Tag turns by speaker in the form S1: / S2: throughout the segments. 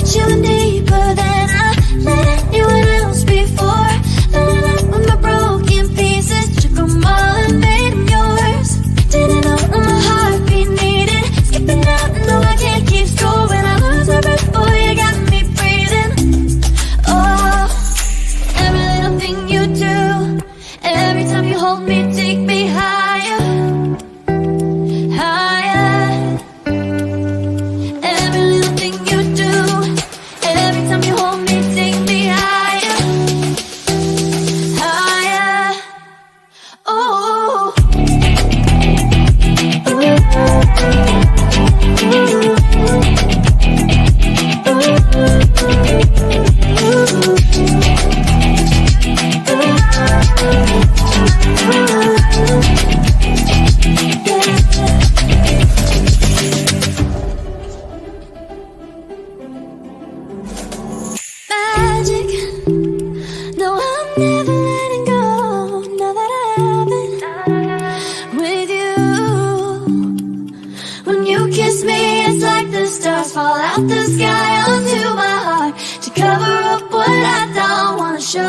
S1: let you in deeper than I let anyone else before. Filling up with my broken pieces, took them all and made them yours. Didn't know what my heartbeat needed, skipping out, no I can't keep score. When I lose my breath, boy, you got me breathing. Oh, every little thing you do, every time you hold me, take me higher, higher. Every little thing you do, every time you hold me, take me higher, higher. Oh, magic. No, I'm never letting go. Now that I have it with you. When you kiss me, it's like the stars fall out the sky onto my heart to cover up what I don't wanna show.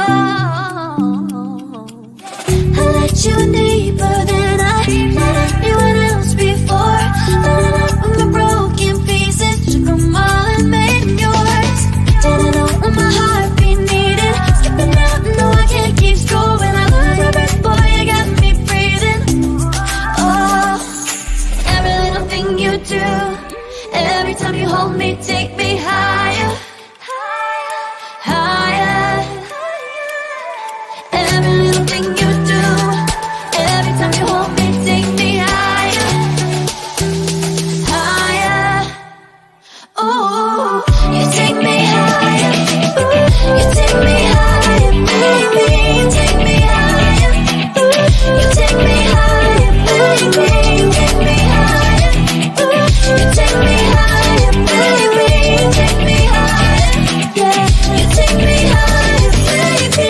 S1: I let you in deeper than I let anyone else before. Filling up with my broken pieces, took them all and made them yours. Didn't know what my heartbeat needed, skipping out, no I can't keep score. When I lose my breath, boy, you got me breathing. Oh, every little thing you do, every time you hold me, take me higher, higher. Every little thing you do, every time you hold me, take me higher, higher. Oh, you take me higher, ooh, you take me higher, baby, you take me higher, ooh, you take me higher, baby, you take me higher, ooh, you take me higher, baby, you take me higher, yeah, you take me higher, baby.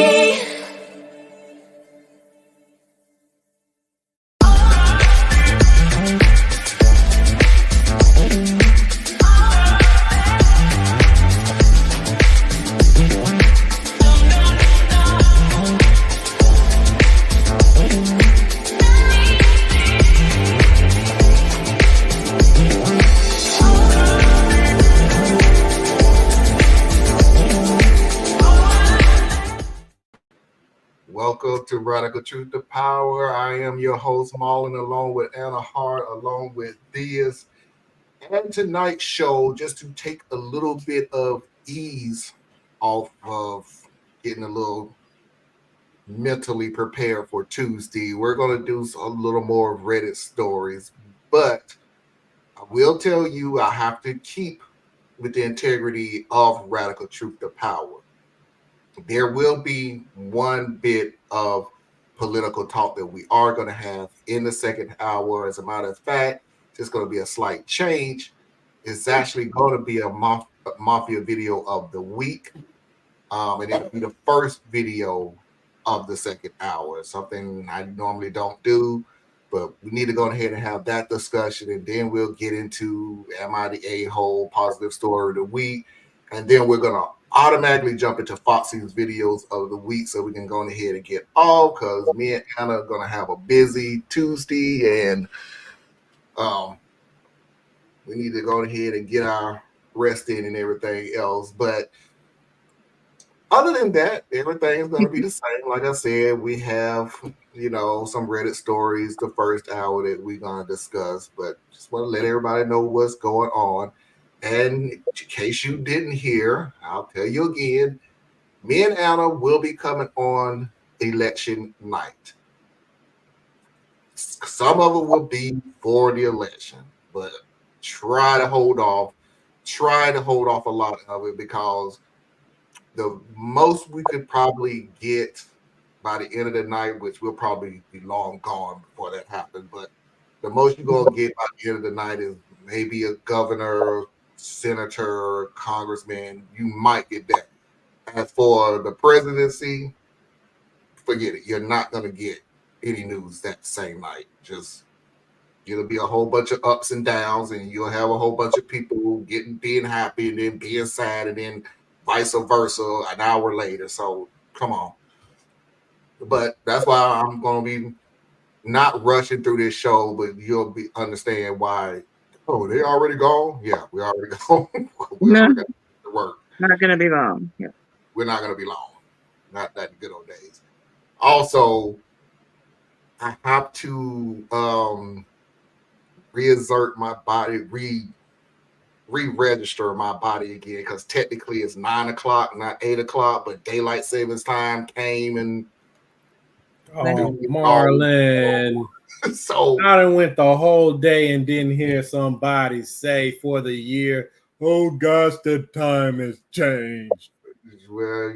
S2: Welcome to Radical Truth to Power. I am your host, Marlon, along with Anna Hart, along with Diaz. And tonight's show, just to take a little bit of ease off of getting a little mentally prepared for Tuesday, we're going to do a little more Reddit stories. But I will tell you, I have to keep with the integrity of Radical Truth to Power. There will be one bit of political talk that we are going to have in the second hour. As a matter of fact, it's going to be a slight change. It's actually going to be a mafia video of the week. And it'll be the first video of the second hour. Something I normally don't do, but we need to go ahead and have that discussion. And then we'll get into, am I the a-hole, positive story of the week? And then we're going to automatically jump into Foxy's videos of the week so we can go ahead and get off, because me and Anna are going to have a busy Tuesday, and we need to go ahead and get our rest in and everything else. But other than that, everything's going to be the same. Like I said, we have, some Reddit stories the first hour that we're going to discuss, but just want to let everybody know what's going on. And in case you didn't hear, I'll tell you again, me and Anna will be coming on election night. Some of it will be for the election, but try to hold off a lot of it, because the most we could probably get by the end of the night, which will probably be long gone before that happens, but the most you're going to get by the end of the night is maybe a governor, senator, congressman. You might get that. As for the presidency, forget it. You're not going to get any news that same night. Just It'll be a whole bunch of ups and downs, and you'll have a whole bunch of people being happy and then being sad, and then vice versa an hour later. So come on. But that's why I'm gonna be not rushing through this show, but you'll be understand why. Oh, they already gone? Yeah, we already gone. We
S3: No,
S2: already got to work.
S3: not gonna be long. Yeah.
S2: We're not gonna be long. Not that good old days. Also, I have to reassert my body, re-register my body again, because technically it's 9 o'clock, not 8 o'clock, but daylight savings time came and
S4: oh, Marlon.
S2: So
S4: I done went the whole day and didn't hear somebody say for the year, oh gosh, the time has changed.
S2: Well,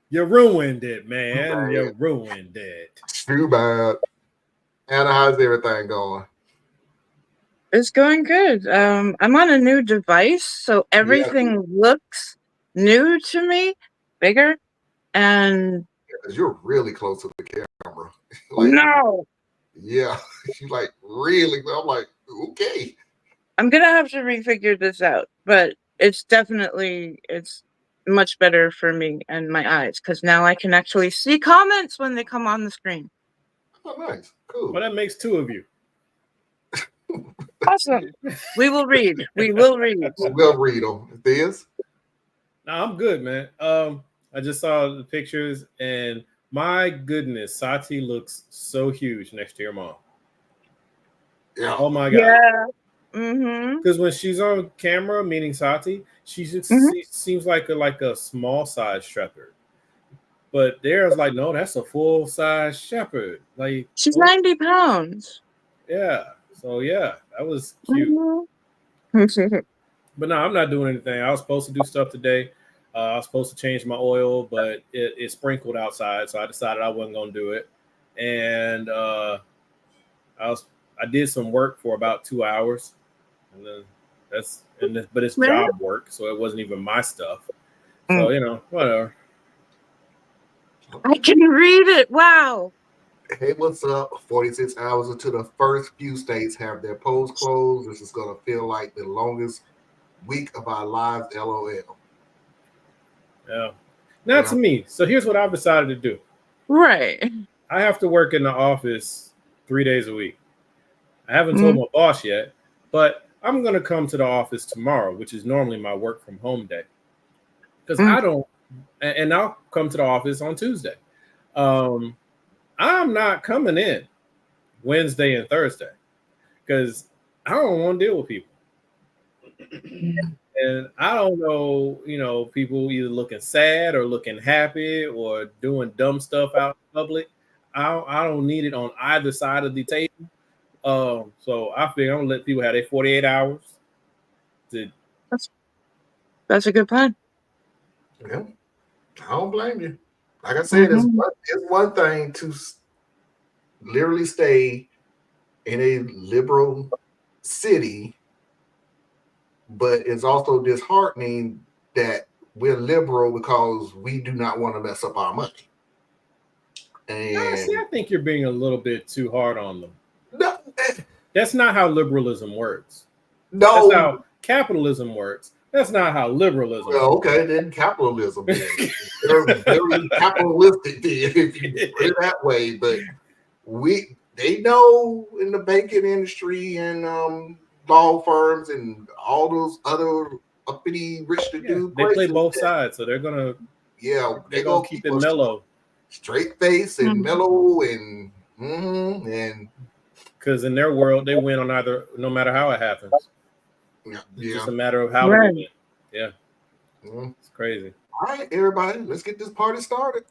S4: you ruined it, man. You ruined it.
S2: Too bad. Anna, how's everything going?
S3: It's going good. I'm on a new device, so everything looks new to me, bigger, and
S2: because you're really close to the camera.
S3: No.
S2: Yeah, she's like really. I'm like, okay.
S3: I'm gonna have to refigure this out, but it's much better for me and my eyes because now I can actually see comments when they come on the screen.
S2: Oh, nice, cool.
S4: Well, that makes two of you.
S3: Awesome. We will read. We will read.
S2: We'll read them. This?
S4: No, I'm good, man. I just saw the pictures, and my goodness, Sati looks so huge next to your mom.
S2: Yeah.
S4: Oh my god.
S3: Yeah. Mm-hmm.
S4: Because when she's on camera, meaning Sati, she seems like a small size shepherd. But there's like, no, that's a full size shepherd. Like
S3: she's 90 pounds.
S4: Yeah. So yeah, that was cute.
S3: Mm-hmm.
S4: But no, I'm not doing anything. I was supposed to do stuff today. I was supposed to change my oil, but it sprinkled outside, so I decided I wasn't going to do it. And I did some work for about 2 hours, and then but it's job work, so it wasn't even my stuff. So whatever.
S3: I can read it. Wow.
S2: Hey, what's up? 46 hours until the first few states have their polls closed. This is going to feel like the longest week of our lives. LOL.
S4: Yeah. Not to me. So here's what I've decided to do.
S3: Right.
S4: I have to work in the office 3 days a week. I haven't told my boss yet, but I'm going to come to the office tomorrow, which is normally my work from home day. Because I don't, and I'll come to the office on Tuesday. I'm not coming in Wednesday and Thursday because I don't want to deal with people. And I don't know, people either looking sad or looking happy or doing dumb stuff out in public. I don't need it on either side of the table. So I figure I'm gonna let people have their 48 hours.
S3: That's a good plan.
S2: Yeah, I don't blame you. Like I said, it's one thing to literally stay in a liberal city, but it's also disheartening that we're liberal because we do not want to mess up our money. And
S4: I think you're being a little bit too hard on them.
S2: No,
S4: that's not how liberalism works.
S2: No,
S4: that's how capitalism works. That's not how liberalism works.
S2: Okay, then capitalism. They're very capitalistic, if you put it that way. But they know in the banking industry and law firms and all those other uppity rich to do.
S4: They play both sides, so they're gonna they're gonna keep it mellow,
S2: straight face and mellow and
S4: because in their world they win on either, no matter how it happens.
S2: Yeah,
S4: it's just a matter of how they win. Yeah, it's crazy.
S2: All right, everybody, let's get this party started.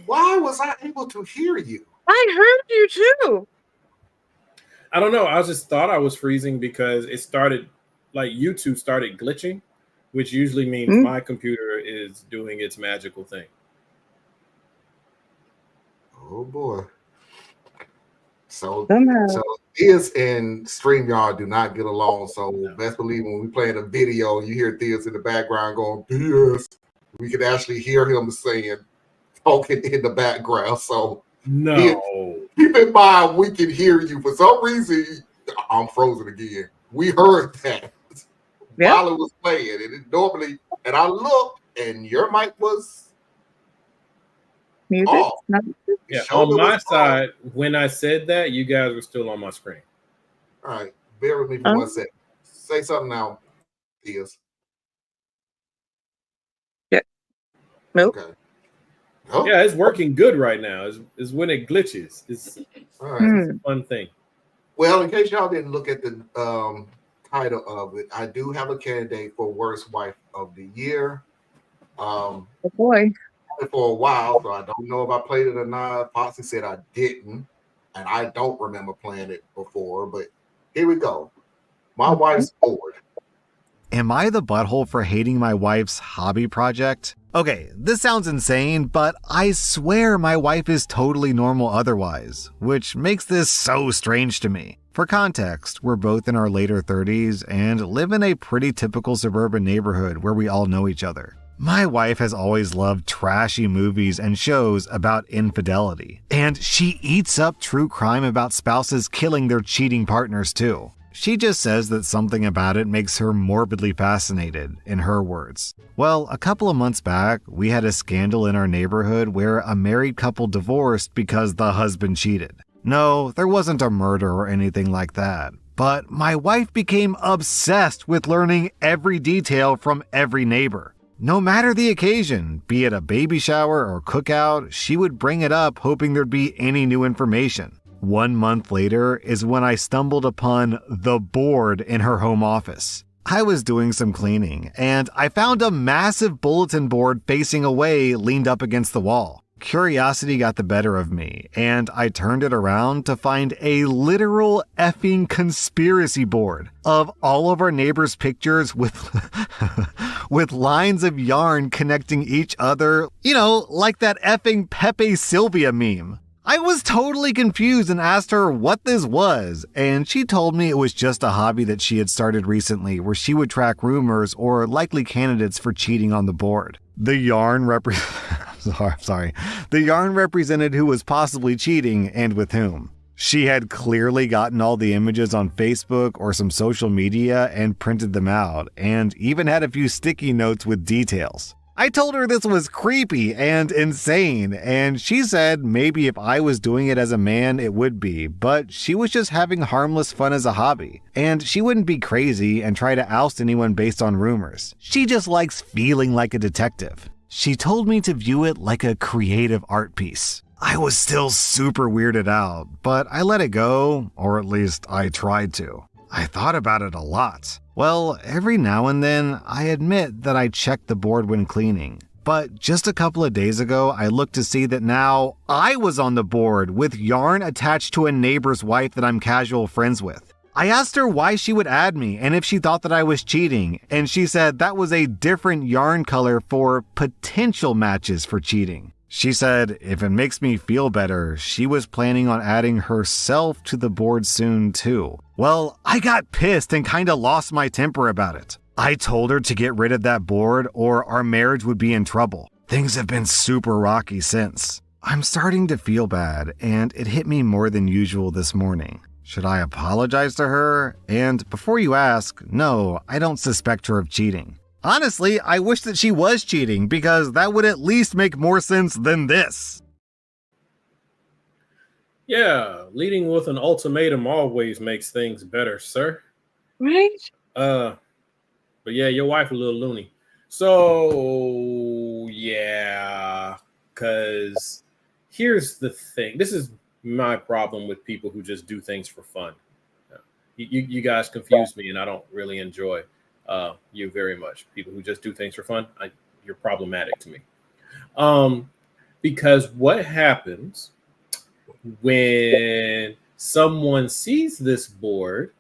S2: Why was I able to hear you?
S3: I heard you too.
S4: I don't know. I just thought I was freezing because it started, like YouTube started glitching, which usually means my computer is doing its magical thing.
S2: Oh boy. So
S3: Somehow.
S2: Theus and StreamYard do not get along. So best believe when we play in a video, you hear Theus in the background going, Theus. We can actually hear him saying, talking in the background. So keep in mind, we can hear you. For some reason, I'm frozen again. We heard that while it was playing. And it normally, and I looked, and your mic was
S3: Muted?
S2: off.
S4: Yeah, on my side, when I said that, you guys were still on my screen.
S2: All right, bear with me for 1 second. Say something now, Theus.
S3: Yeah. Nope.
S2: Okay. Oh.
S4: Yeah, it's working good right now. Is when it glitches. It's a fun thing.
S2: Well, in case y'all didn't look at the title of it, I do have a candidate for Worst Wife of the Year.
S3: Oh boy.
S2: For a while, so I don't know if I played it or not. Foxy said I didn't, and I don't remember playing it before, but here we go. My wife's bored.
S5: Am I the butthole for hating my wife's hobby project? Okay, this sounds insane, but I swear my wife is totally normal otherwise, which makes this so strange to me. For context, we're both in our later 30s and live in a pretty typical suburban neighborhood where we all know each other. My wife has always loved trashy movies and shows about infidelity, and she eats up true crime about spouses killing their cheating partners too. She just says that something about it makes her morbidly fascinated, in her words. Well, a couple of months back, we had a scandal in our neighborhood where a married couple divorced because the husband cheated. No, there wasn't a murder or anything like that. But my wife became obsessed with learning every detail from every neighbor. No matter the occasion, be it a baby shower or cookout, she would bring it up hoping there'd be any new information. 1 month later is when I stumbled upon the board in her home office. I was doing some cleaning, and I found a massive bulletin board facing away leaned up against the wall. Curiosity got the better of me, and I turned it around to find a literal effing conspiracy board of all of our neighbors' pictures with with lines of yarn connecting each other, you know, like that effing Pepe Sylvia meme. I was totally confused and asked her what this was, and she told me it was just a hobby that she had started recently where she would track rumors or likely candidates for cheating on the board. The yarn The yarn represented who was possibly cheating and with whom. She had clearly gotten all the images on Facebook or some social media and printed them out, and even had a few sticky notes with details. I told her this was creepy and insane, and she said maybe if I was doing it as a man it would be, but she was just having harmless fun as a hobby, and she wouldn't be crazy and try to oust anyone based on rumors. She just likes feeling like a detective. She told me to view it like a creative art piece. I was still super weirded out, but I let it go, or at least I tried to. I thought about it a lot. Well, every now and then, I admit that I check the board when cleaning. But just a couple of days ago, I looked to see that now I was on the board with yarn attached to a neighbor's wife that I'm casual friends with. I asked her why she would add me and if she thought that I was cheating, and she said that was a different yarn color for potential matches for cheating. She said if it makes me feel better, she was planning on adding herself to the board soon too. Well, I got pissed and kinda lost my temper about it. I told her to get rid of that board or our marriage would be in trouble. Things have been super rocky since. I'm starting to feel bad, and it hit me more than usual this morning. Should I apologize to her? And before you ask, no, I don't suspect her of cheating. Honestly, I wish that she was cheating because that would at least make more sense than this.
S4: Yeah, leading with an ultimatum always makes things better, sir.
S3: Right?
S4: But yeah, your wife a little loony. So yeah, because here's the thing. This is my problem with people who just do things for fun. You guys confuse me, and I don't really enjoy you very much. People who just do things for fun, you're problematic to me. Because what happens when someone sees this board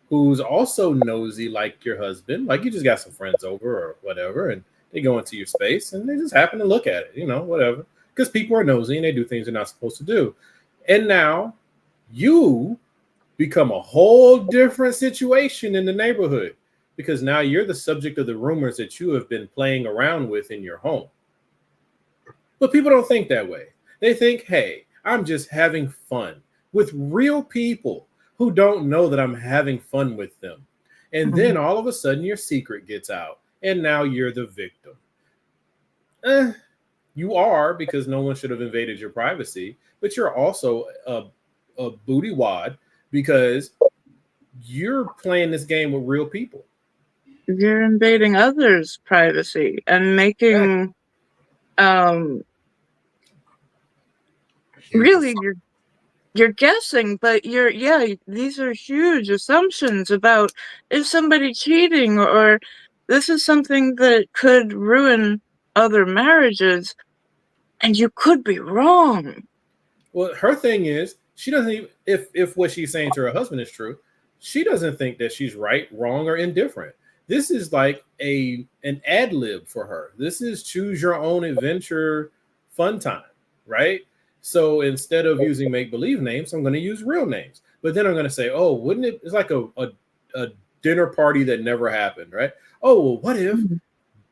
S4: who's also nosy like your husband, like you just got some friends over or whatever, and they go into your space and they just happen to look at it, you know, whatever. because people are nosy and they do things they're not supposed to do. And now you become a whole different situation in the neighborhood because now you're the subject of the rumors that you have been playing around with in your home. But people don't think that way. They think, hey, I'm just having fun with real people who don't know that I'm having fun with them. And then all of a sudden your secret gets out and now you're the victim. You are, because no one should have invaded your privacy, but you're also a booty wad because you're playing this game with real people.
S3: You're invading others' privacy and making really you're guessing, but these are huge assumptions about is somebody cheating or this is something that could ruin other marriages, and you could be wrong.
S4: Well, her thing is she doesn't even, if what she's saying to her husband is true, she doesn't think that she's right, wrong, or indifferent. This is like an ad lib for her. This is choose your own adventure fun time, right? So instead of using make-believe names, I'm going to use real names. But then I'm going to say, oh, wouldn't it? It's like a dinner party that never happened, right? Oh, well, what if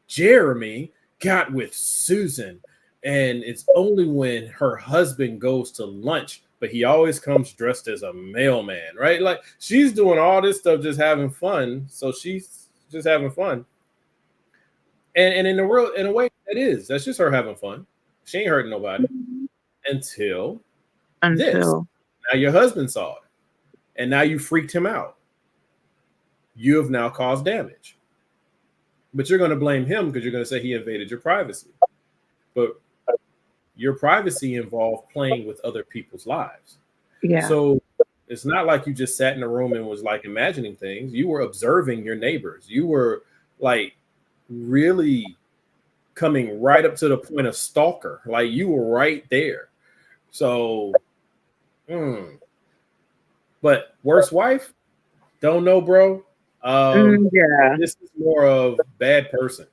S4: Jeremy got with Susan and it's only when her husband goes to lunch, but he always comes dressed as a mailman, right? Like she's doing all this stuff just having fun. So she's just having fun. And in a way, that's just her having fun. She ain't hurting nobody. Until this. Now your husband saw it. And now you freaked him out. You have now caused damage. But you're going to blame him because you're going to say he invaded your privacy. But your privacy involved playing with other people's lives.
S3: Yeah.
S4: So it's not like you just sat in a room and was like imagining things. You were observing your neighbors. You were like really coming right up to the point of stalker. Like you were right there. So, but worst wife, don't know, bro. This is more of bad person.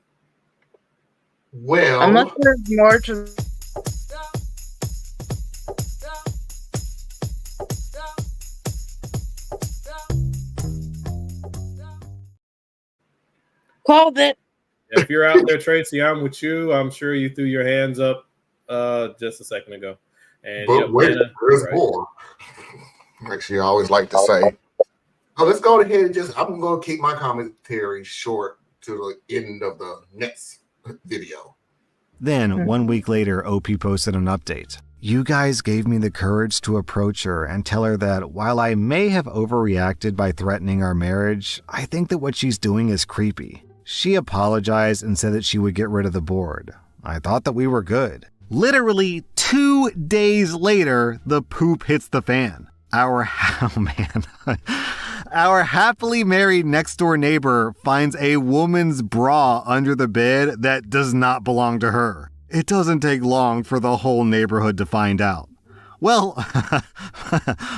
S2: Well,
S3: unless there's more to. Called it.
S4: If you're out there, Tracy, I'm with you. I'm sure you threw your hands up just a second ago. And
S2: but wait, there's more. Actually, I always like to say. So let's go ahead and I'm going to keep my commentary short to the end of the next video.
S5: Then, 1 week later, OP posted an update. You guys gave me the courage to approach her and tell her that while I may have overreacted by threatening our marriage, I think that what she's doing is creepy. She apologized and said that she would get rid of the board. I thought that we were good. Literally 2 days later, the poop hits the fan. Our happily married next door neighbor finds a woman's bra under the bed that does not belong to her. It doesn't take long for the whole neighborhood to find out. Well,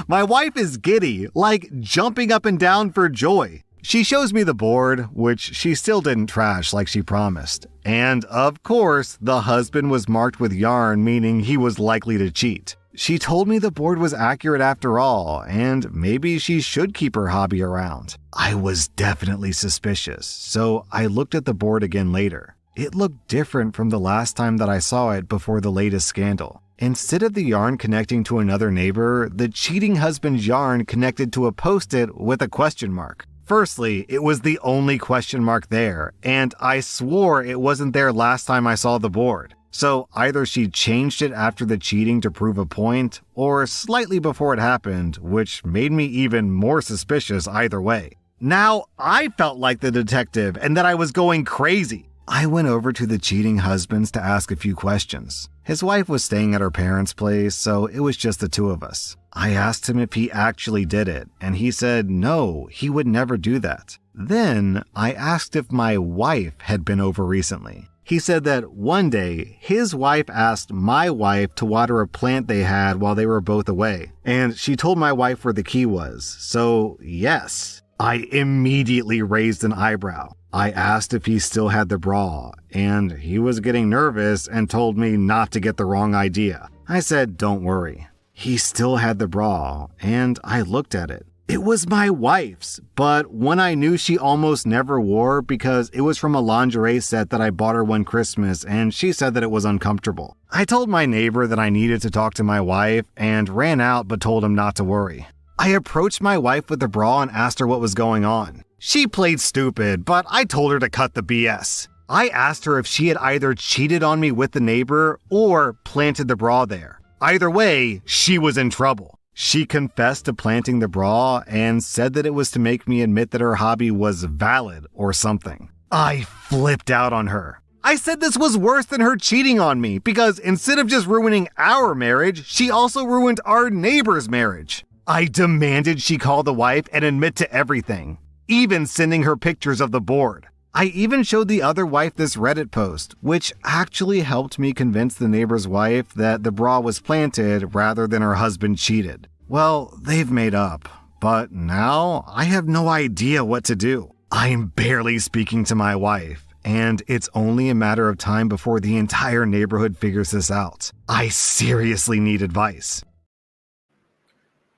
S5: my wife is giddy, like jumping up and down for joy. She shows me the board, which she still didn't trash like she promised. And of course, the husband was marked with yarn, meaning he was likely to cheat. She told me the board was accurate after all, and maybe she should keep her hobby around. I was definitely suspicious, so I looked at the board again later. It looked different from the last time that I saw it before the latest scandal. Instead of the yarn connecting to another neighbor, the cheating husband's yarn connected to a post-it with a question mark. Firstly, it was the only question mark there, and I swore it wasn't there last time I saw the board. So either she changed it after the cheating to prove a point, or slightly before it happened, which made me even more suspicious either way. Now I felt like the detective and that I was going crazy. I went over to the cheating husband's to ask a few questions. His wife was staying at her parents' place, so it was just the two of us. I asked him if he actually did it, and he said no, he would never do that. Then I asked if my wife had been over recently. He said that one day, his wife asked my wife to water a plant they had while they were both away, and she told my wife where the key was, so yes. I immediately raised an eyebrow. I asked if he still had the bra, and he was getting nervous and told me not to get the wrong idea. I said, don't worry. He still had the bra, and I looked at it. It was my wife's, but one I knew she almost never wore because it was from a lingerie set that I bought her one Christmas, and she said that it was uncomfortable. I told my neighbor that I needed to talk to my wife and ran out but told him not to worry. I approached my wife with the bra and asked her what was going on. She played stupid, but I told her to cut the BS. I asked her if she had either cheated on me with the neighbor or planted the bra there. Either way, she was in trouble. She confessed to planting the bra and said that it was to make me admit that her hobby was valid or something. I flipped out on her. I said this was worse than her cheating on me because instead of just ruining our marriage, she also ruined our neighbor's marriage. I demanded she call the wife and admit to everything, even sending her pictures of the board. I even showed the other wife this Reddit post, which actually helped me convince the neighbor's wife that the bra was planted rather than her husband cheated. Well, they've made up, but now I have no idea what to do. I'm barely speaking to my wife, and it's only a matter of time before the entire neighborhood figures this out. I seriously need advice.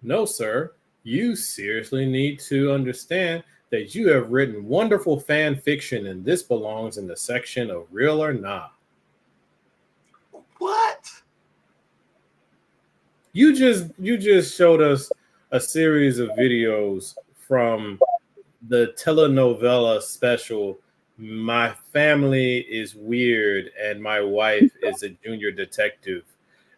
S4: No, sir. You seriously need to understand that you have written wonderful fan fiction, and this belongs in the section of real or not.
S2: What?
S4: You just showed us a series of videos from the telenovela special My Family is Weird and My Wife is a Junior Detective.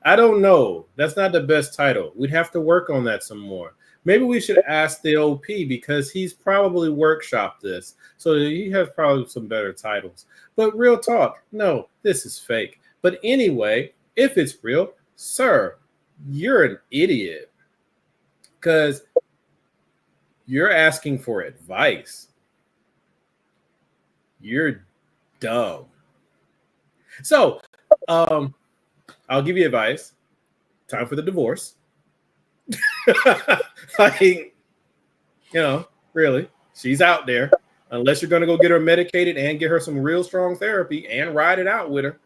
S4: I don't know. That's not the best title. We'd have to work on that some more. Maybe we should ask the OP because he's probably workshopped this. So he has probably some better titles. But real talk, no, this is fake. But anyway, if it's real, sir, you're an idiot. Because you're asking for advice. You're dumb. So, I'll give you advice. Time for the divorce. Like, really, she's out there. Unless you're going to go get her medicated and get her some real strong therapy and ride it out with her.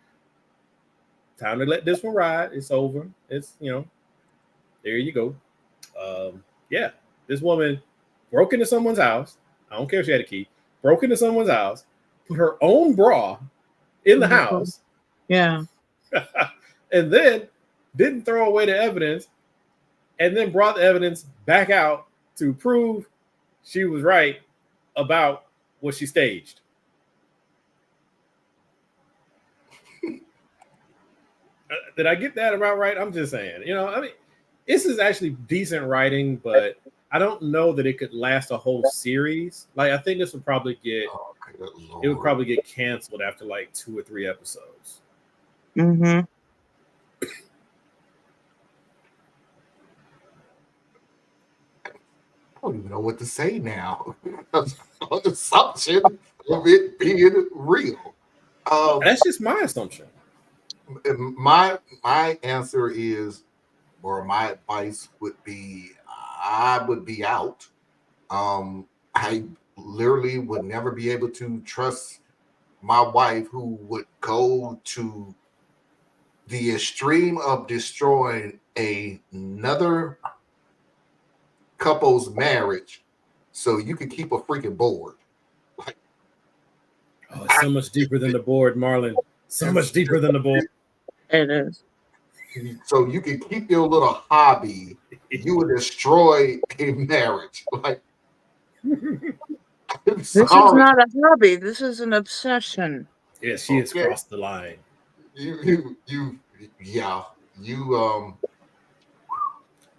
S4: Time to let this one ride. It's over. It's, there you go. Yeah, this woman broke into someone's house. I don't care if she had a key. Broke into someone's house, put her own bra in the house.
S3: Yeah.
S4: And then didn't throw away the evidence and then brought the evidence back out to prove she was right about what she staged. Did I get that about right? I'm just saying, this is actually decent writing, but I don't know that it could last a whole series. Like, I think this would probably get, it would probably get canceled after like 2 or 3 episodes.
S3: Mm-hmm.
S2: I don't even know what to say now. On the assumption of it being real.
S4: That's just my assumption.
S2: My answer is, or my advice would be, I would be out. I literally would never be able to trust my wife, who would go to the extreme of destroying another couple's marriage so you could keep a freaking board. Like,
S4: it's so much deeper than the board, Marlon. So much deeper than the board.
S3: It is.
S2: So you can keep your little hobby. You would destroy a marriage. Like,
S3: This is not a hobby. This is an obsession.
S4: Yeah, she has crossed the line.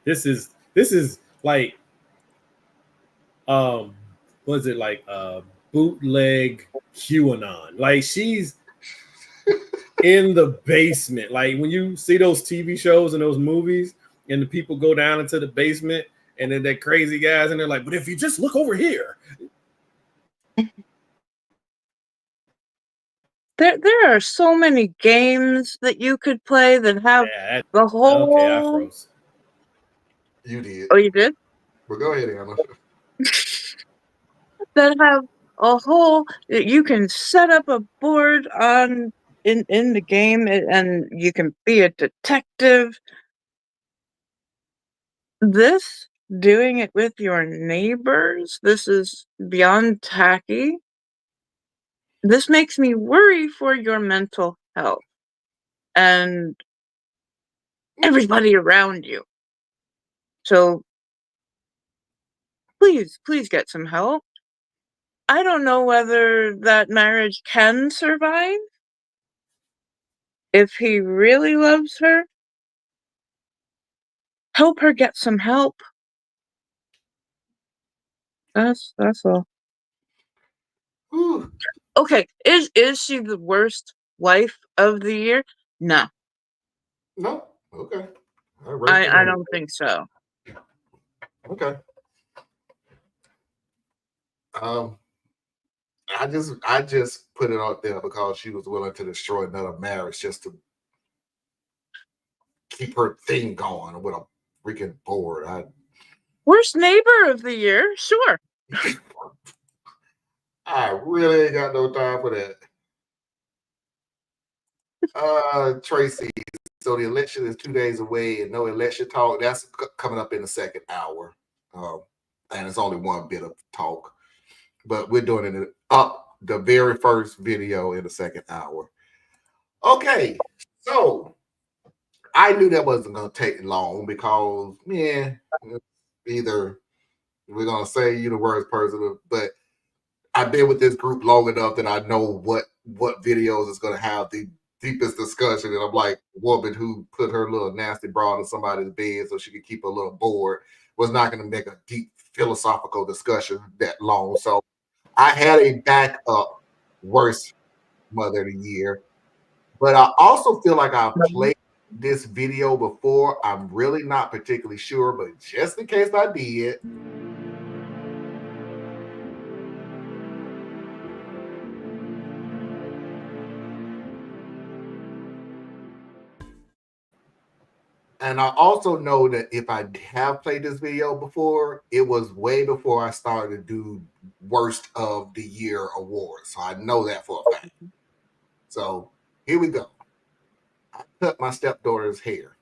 S4: This is like, was it like bootleg QAnon? Like, she's in the basement. Like, when you see those TV shows and those movies and the people go down into the basement and then they're crazy guys and they're like, but if you just look over here.
S3: There are so many games that you could play that have the whole.
S4: Okay, I froze.
S2: You did.
S3: Oh, you did?
S2: Well, go ahead, Anna.
S3: that have a whole, you can set up a board in the game and you can be a detective. This, doing it with your neighbors, this is beyond tacky. This makes me worry for your mental health and everybody around you. So please get some help. I don't know whether that marriage can survive. If he really loves her, help her get some help. That's all.
S2: Whew.
S3: Okay, is she the worst wife of the year? No,
S2: No. Okay. I rate the
S3: I
S2: woman.
S3: don't think so.
S2: Okay. Um, I just put it out there because she was willing to destroy another marriage just to keep her thing going with a freaking board.
S3: Worst neighbor of the year? Sure.
S2: I really ain't got no time for that. Tracy. So the election is 2 days away, and no election talk. That's coming up in the second hour, and it's only one bit of talk, but we're doing it up the very first video in the second hour. Okay, so I knew that wasn't going to take long because, either we're going to say you're the worst person, but I've been with this group long enough that I know what videos is going to have the deepest discussion. And I'm like, a woman who put her little nasty bra in somebody's bed so she could keep a little bored was not going to make a deep philosophical discussion that long. So I had a backup worst mother of the year, but I also feel like I've played this video before. I'm really not particularly sure, but just in case I did. And I also know that if I have played this video before, it was way before I started to do worst of the year awards. So I know that for a fact. So here we go. I cut my stepdaughter's hair.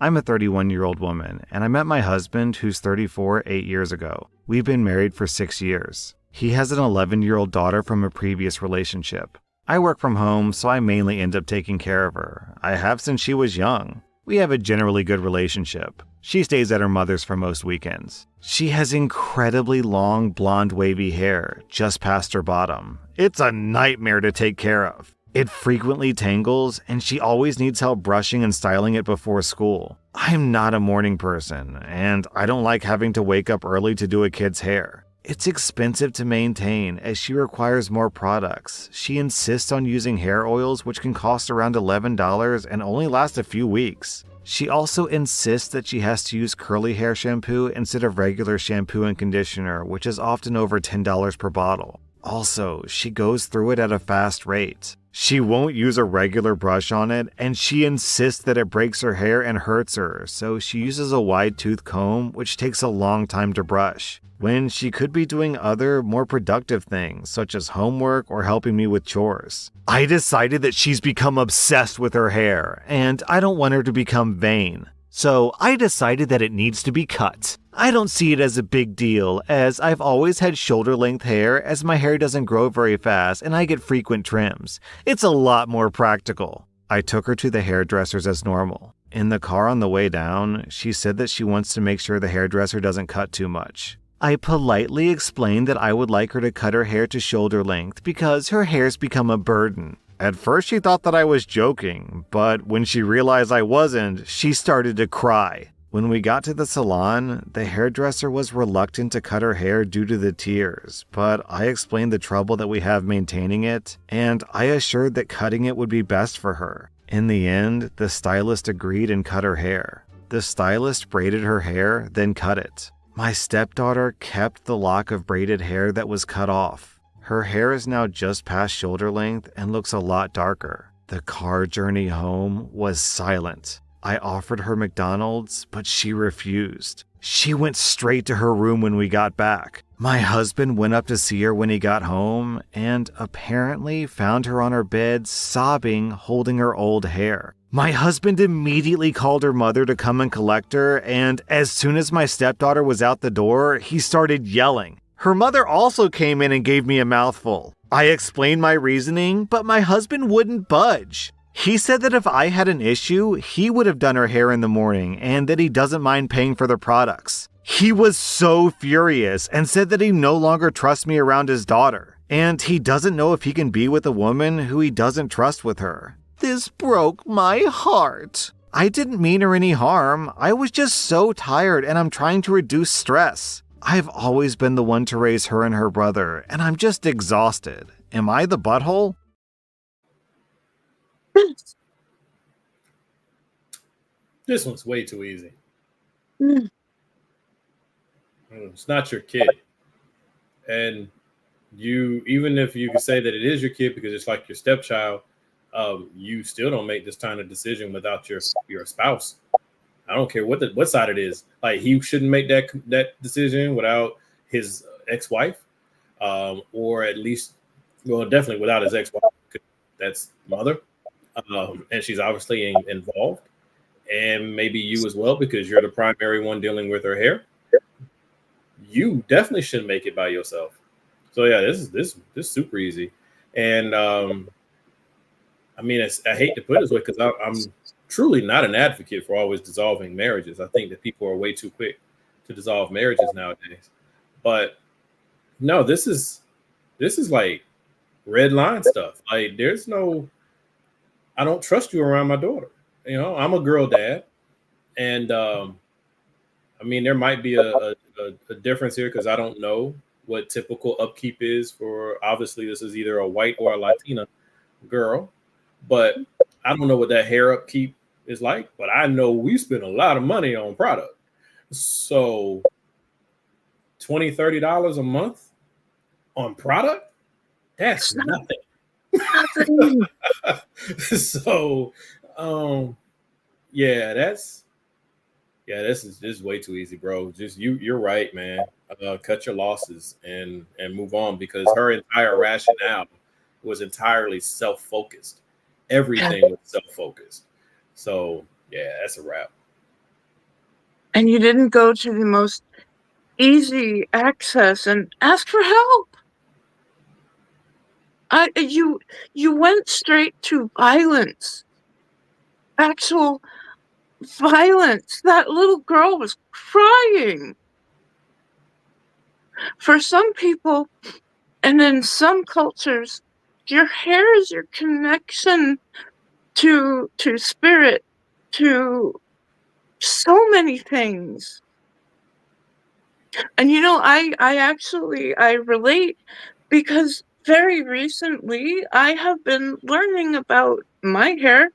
S5: I'm a 31-year-old woman, and I met my husband, who's 34, 8 years ago. We've been married for 6 years. He has an 11-year-old daughter from a previous relationship. I work from home, so I mainly end up taking care of her. I have since she was young. We have a generally good relationship. She stays at her mother's for most weekends. She has incredibly long, blonde, wavy hair, just past her bottom. It's a nightmare to take care of. It frequently tangles, and she always needs help brushing and styling it before school. I'm not a morning person, and I don't like having to wake up early to do a kid's hair. It's expensive to maintain as she requires more products. She insists on using hair oils which can cost around $11 and only last a few weeks. She also insists that she has to use curly hair shampoo instead of regular shampoo and conditioner, which is often over $10 per bottle. Also, she goes through it at a fast rate. She won't use a regular brush on it, and she insists that it breaks her hair and hurts her, so she uses a wide tooth comb, which takes a long time to brush, when she could be doing other, more productive things, such as homework or helping me with chores. I decided that she's become obsessed with her hair, and I don't want her to become vain. So I decided that it needs to be cut. I don't see it as a big deal, as I've always had shoulder-length hair, as my hair doesn't grow very fast and I get frequent trims. It's a lot more practical. I took her to the hairdressers as normal. In the car on the way down, she said that she wants to make sure the hairdresser doesn't cut too much. I politely explained that I would like her to cut her hair to shoulder length because her hair's become a burden. At first she thought that I was joking, but when she realized I wasn't, she started to cry. When we got to the salon, the hairdresser was reluctant to cut her hair due to the tears, but I explained the trouble that we have maintaining it, and I assured that cutting it would be best for her. In the end, the stylist agreed and cut her hair. The stylist braided her hair, then cut it. My stepdaughter kept the lock of braided hair that was cut off. Her hair is now just past shoulder length and looks a lot darker. The car journey home was silent. I offered her McDonald's, but she refused. She went straight to her room when we got back. My husband went up to see her when he got home and apparently found her on her bed sobbing, holding her old hair. My husband immediately called her mother to come and collect her, and as soon as my stepdaughter was out the door, he started yelling. Her mother also came in and gave me a mouthful. I explained my reasoning, but my husband wouldn't budge. He said that if I had an issue, he would have done her hair in the morning and that he doesn't mind paying for the products. He was so furious and said that he no longer trusts me around his daughter, and he doesn't know if he can be with a woman who he doesn't trust with her. This broke my heart. I didn't mean her any harm. I was just so tired and I'm trying to reduce stress. I've always been the one to raise her and her brother, and I'm just exhausted. Am I the butthole?
S4: This one's way too easy.
S3: Mm.
S4: It's not your kid. And you, even if you can say that it is your kid because it's like your stepchild, you still don't make this kind of decision without your spouse. I don't care what side it is. Like, he shouldn't make that decision without his ex-wife, or at least, well, definitely without his ex-wife. That's mother, and she's obviously involved, and maybe you as well because you're the primary one dealing with her hair. You definitely shouldn't make it by yourself. So yeah, this is super easy, and I mean, I hate to put it this way because I'm truly not an advocate for always dissolving marriages. I think that people are way too quick to dissolve marriages nowadays. But no, this is like red line stuff. Like, there's no, I don't trust you around my daughter. You know, I'm a girl dad, and I mean, there might be a difference here because I don't know what typical upkeep is for. Obviously, this is either a white or a Latina girl, but I don't know what that hair upkeep is like. But I know we spend a lot of money on product, so $20-$30 a month on product, that's nothing. So, this is way too easy, bro. Just you're right, man. Cut your losses and move on, because her entire rationale was entirely self-focused. Everything was self-focused. So yeah, that's a wrap.
S3: And you didn't go to the most easy access and ask for help. You went straight to violence. Actual violence. That little girl was crying. For some people, and in some cultures, your hair is your connection to spirit, to so many things. And you know, I relate because very recently I have been learning about my hair,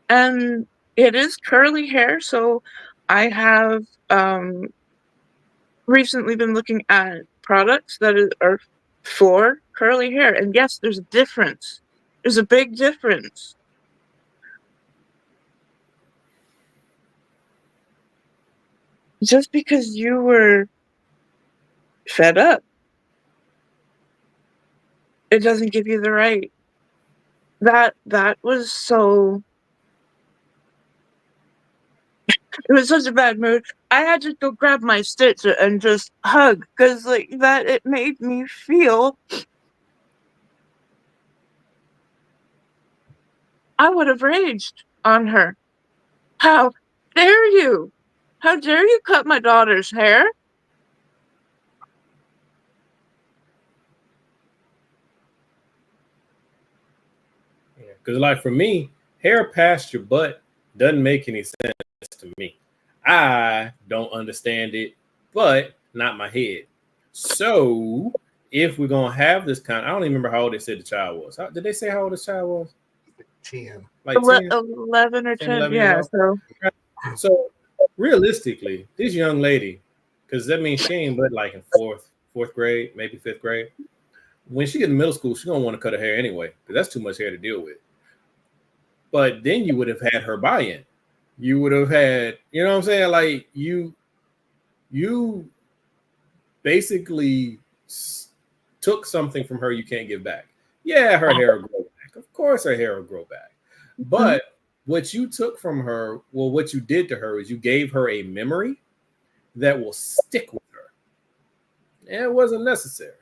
S3: and it is curly hair. So I have recently been looking at products that are for curly hair. And yes, there's a difference. There's a big difference. Just because you were fed up, it doesn't give you the right. That was so. It was such a bad mood. I had to go grab my stitch and just hug, because like that, it made me feel. I would have raged on her. How dare you? How dare you cut my daughter's hair?
S4: Because like for me, hair past your butt doesn't make any sense to me. I don't understand it, but not my head. So if we're gonna have this kind, I don't even remember how old they said the child was. Did they say how old this child was?
S2: 10.
S4: Like 10,
S3: 11 or
S4: 10,
S3: 10,
S4: 11
S3: yeah.
S4: years old? So realistically, this young lady, because that means she ain't but like in fourth grade, maybe fifth grade. When she get in middle school, she's gonna want to cut her hair anyway, because that's too much hair to deal with. But then you would have had her buy-in. You would have had, you know what I'm saying? Like you basically took something from her you can't give back. Yeah, her hair will grow back. Of course, her hair will grow back. But what you took from her, well, what you did to her is you gave her a memory that will stick with her. And it wasn't necessary,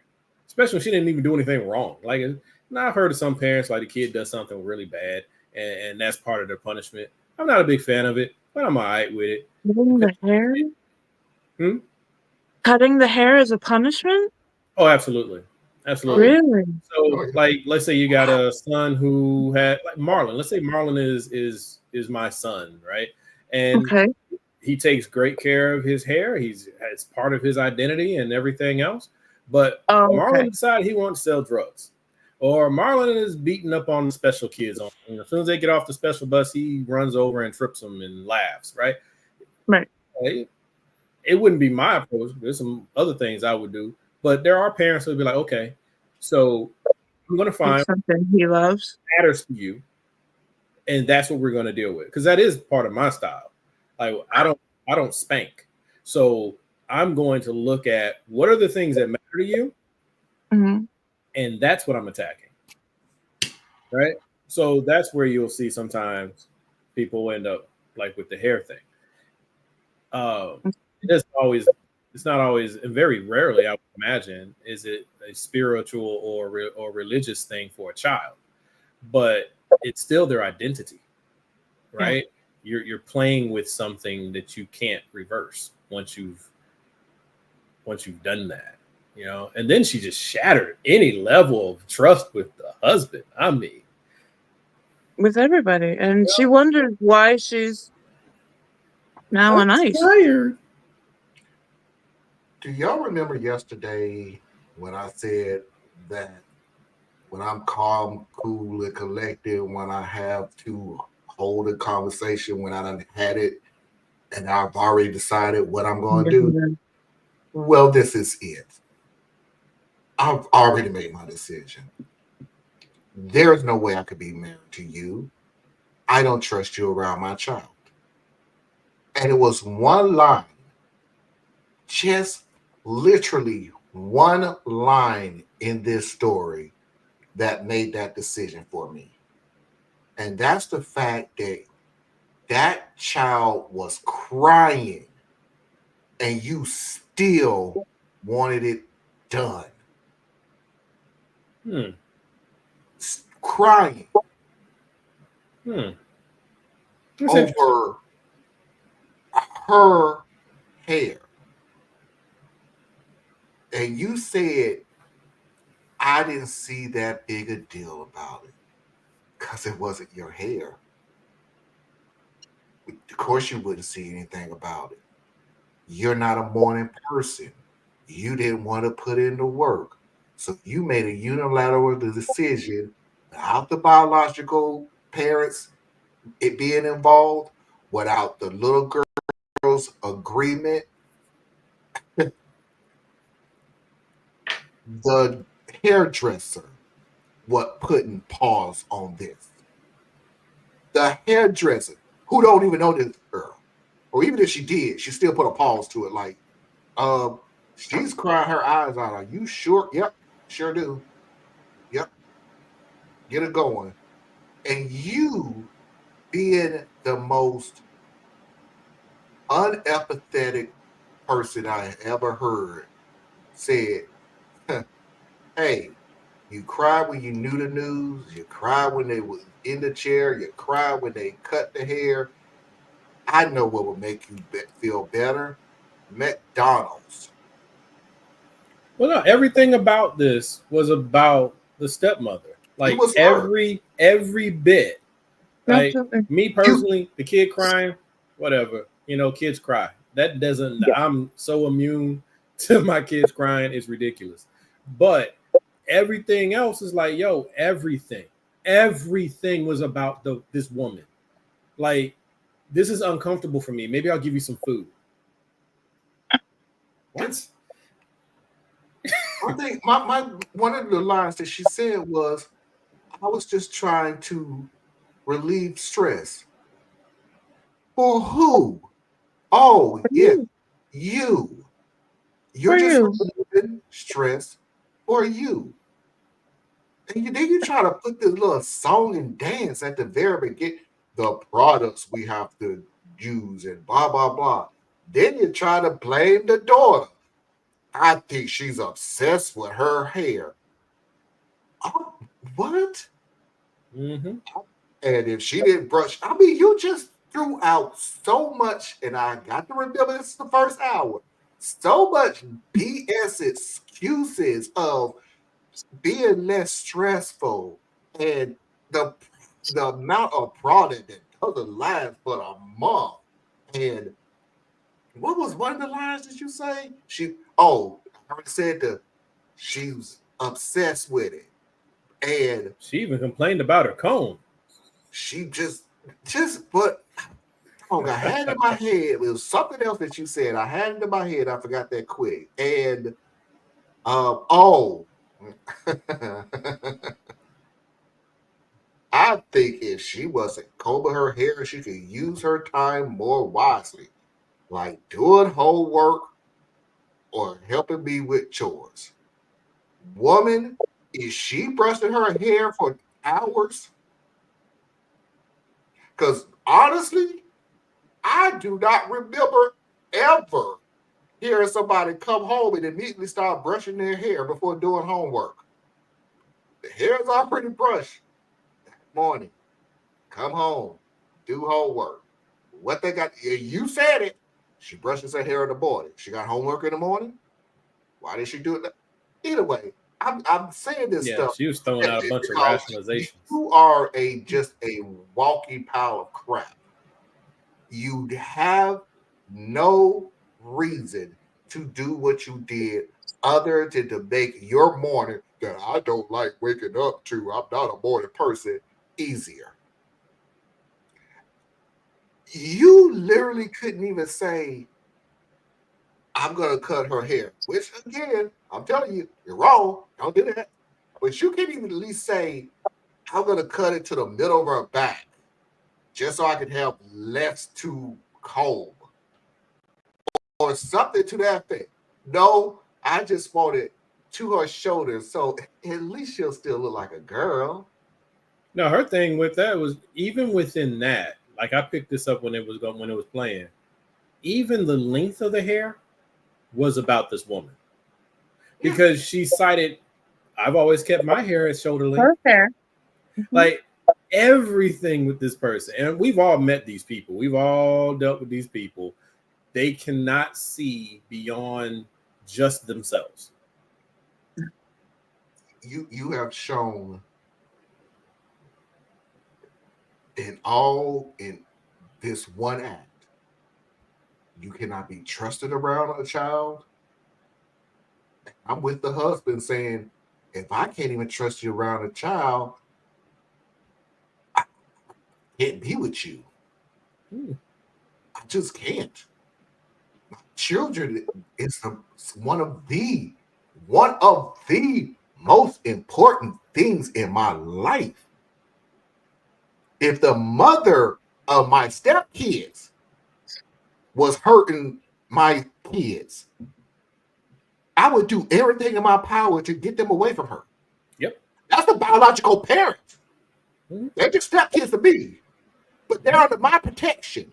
S4: especially when she didn't even do anything wrong. Like, now I've heard of some parents, like the kid does something really bad, and that's part of their punishment. I'm not a big fan of it, but I'm all right with it.
S3: Cutting the hair?
S4: Hmm?
S3: Cutting the hair is a punishment?
S4: Oh, absolutely. Absolutely.
S3: Really?
S4: So, like, let's say you got a son who had, like, Marlon. Let's say Marlon is my son, right? And
S3: Okay.
S4: he takes great care of his hair. It's part of his identity and everything else. But
S3: Oh,
S4: Marlon
S3: okay.
S4: decided he wants to sell drugs, or Marlon is beating up on the special kids. As soon as they get off the special bus, he runs over and trips them and laughs. Right?
S3: Right.
S4: It wouldn't be my approach. There's some other things I would do, but there are parents who would be like, okay, so I'm going to find
S3: It's something he loves.
S4: what matters to you, and that's what we're going to deal with, because that is part of my style. Like, I don't spank, so I'm going to look at what are the things that matter to you,
S3: Mhm.
S4: and that's what I'm attacking. Right? So that's where you'll see sometimes people end up like with the hair thing. It's not always, and very rarely, I would imagine, is it a spiritual or religious thing for a child, but it's still their identity, right? You're playing with something that you can't reverse once you've done that, And then she just shattered any level of trust with the husband. I mean,
S3: With everybody. And she wonders why she's now on ice.
S4: tired.
S2: Do y'all remember yesterday when I said that when I'm calm, cool, and collected, when I have to hold a conversation, when I done had it and I've already decided what I'm going to do? Well, this is it. I've already made my decision. There's no way I could be married to you. I don't trust you around my child. And it was one line, just literally one line in this story that made that decision for me. And that's the fact that that child was crying and you still wanted it done. Crying over her hair. And you said, I didn't see that big a deal about it because it wasn't your hair. Of course, you wouldn't see anything about it. You're not a morning person. You didn't want to put in the work. So you made a unilateral decision without the biological parents it being involved, without the little girl's agreement. The hairdresser what putting pause on this. The hairdresser, who don't even know this girl, or even if she did, she still put a pause to it. Like, she's crying her eyes out. Are you sure? Yep, sure do. Yep, get it going. And you, being the most unempathetic person I ever heard, said, "Hey, you cried when you knew the news. You cried when they was in the chair. You cried when they cut the hair. I know what would make you feel better. McDonald's."
S4: Well, no, everything about this was about the stepmother. Like,
S2: It was her.
S4: every bit. Like,
S3: Absolutely.
S4: me personally, the kid crying, whatever. Kids cry. That doesn't.
S3: Yeah.
S4: I'm so immune to my kids crying. It's ridiculous. But everything else is like, yo, everything was about this woman. Like, this is uncomfortable for me. Maybe I'll give you some food. What?
S2: I think my one of the lines that she said was, I was just trying to relieve stress. For who? Oh, yeah. You. You're
S3: For
S2: just
S3: you.
S2: relieving stress for you. And then you try to put this little song and dance at the very beginning. The products we have to use and blah, blah, blah. Then you try to blame the daughter. I think she's obsessed with her hair. Oh, what?
S4: Mm-hmm.
S2: And if she didn't brush, I mean, you just threw out so much, and I got to remember this is the first hour. So much BS excuses of being less stressful and the the amount of product that doesn't last but a month. And what was one of the lines that you say? I already said she was obsessed with it. And
S4: She even complained about her comb.
S2: she but I had it in my head. It was something else that you said. I had it in my head. I forgot that quick. And I think if she wasn't combing her hair, she could use her time more wisely, like doing homework or helping me with chores. Woman, is she brushing her hair for hours? Because honestly, I do not remember ever hearing somebody come home and immediately start brushing their hair before doing homework. The hair is already brushed. Morning, come home, do homework. What they got? You said it. She brushes her hair in the morning. She got homework in the morning. Why did she do it? Either way, I'm saying this
S4: Yeah,
S2: stuff
S4: she was throwing out a bunch of
S2: because
S4: rationalizations.
S2: you are just a walking pile of crap. You have no reason to do what you did other than to make your morning that I don't like waking up to, I'm not a morning person, easier. You literally couldn't even say, I'm going to cut her hair, which again, I'm telling you, you're wrong. Don't do that. But you can't even at least say, I'm going to cut it to the middle of her back just so I can have less to comb or something to that effect. No, I just want it to her shoulders. So at least she'll still look like a girl.
S4: No, her thing with that was even within that. Like I picked this up when it was playing. Even the length of the hair was about this woman because she cited, I've always kept my hair at shoulder length.
S3: Her hair.
S4: Like everything with this person, and we've all met these people. We've all dealt with these people. They cannot see beyond just themselves.
S2: You have shown in this one act, you cannot be trusted around a child. I'm with the husband saying, if I can't even trust you around a child, I can't be with you. I just can't. Children is one of the most important things in my life. If the mother of my stepkids was hurting my kids, I would do everything in my power to get them away from her.
S4: Yep.
S2: That's the biological parent. They're just stepkids to me, but they're under my protection.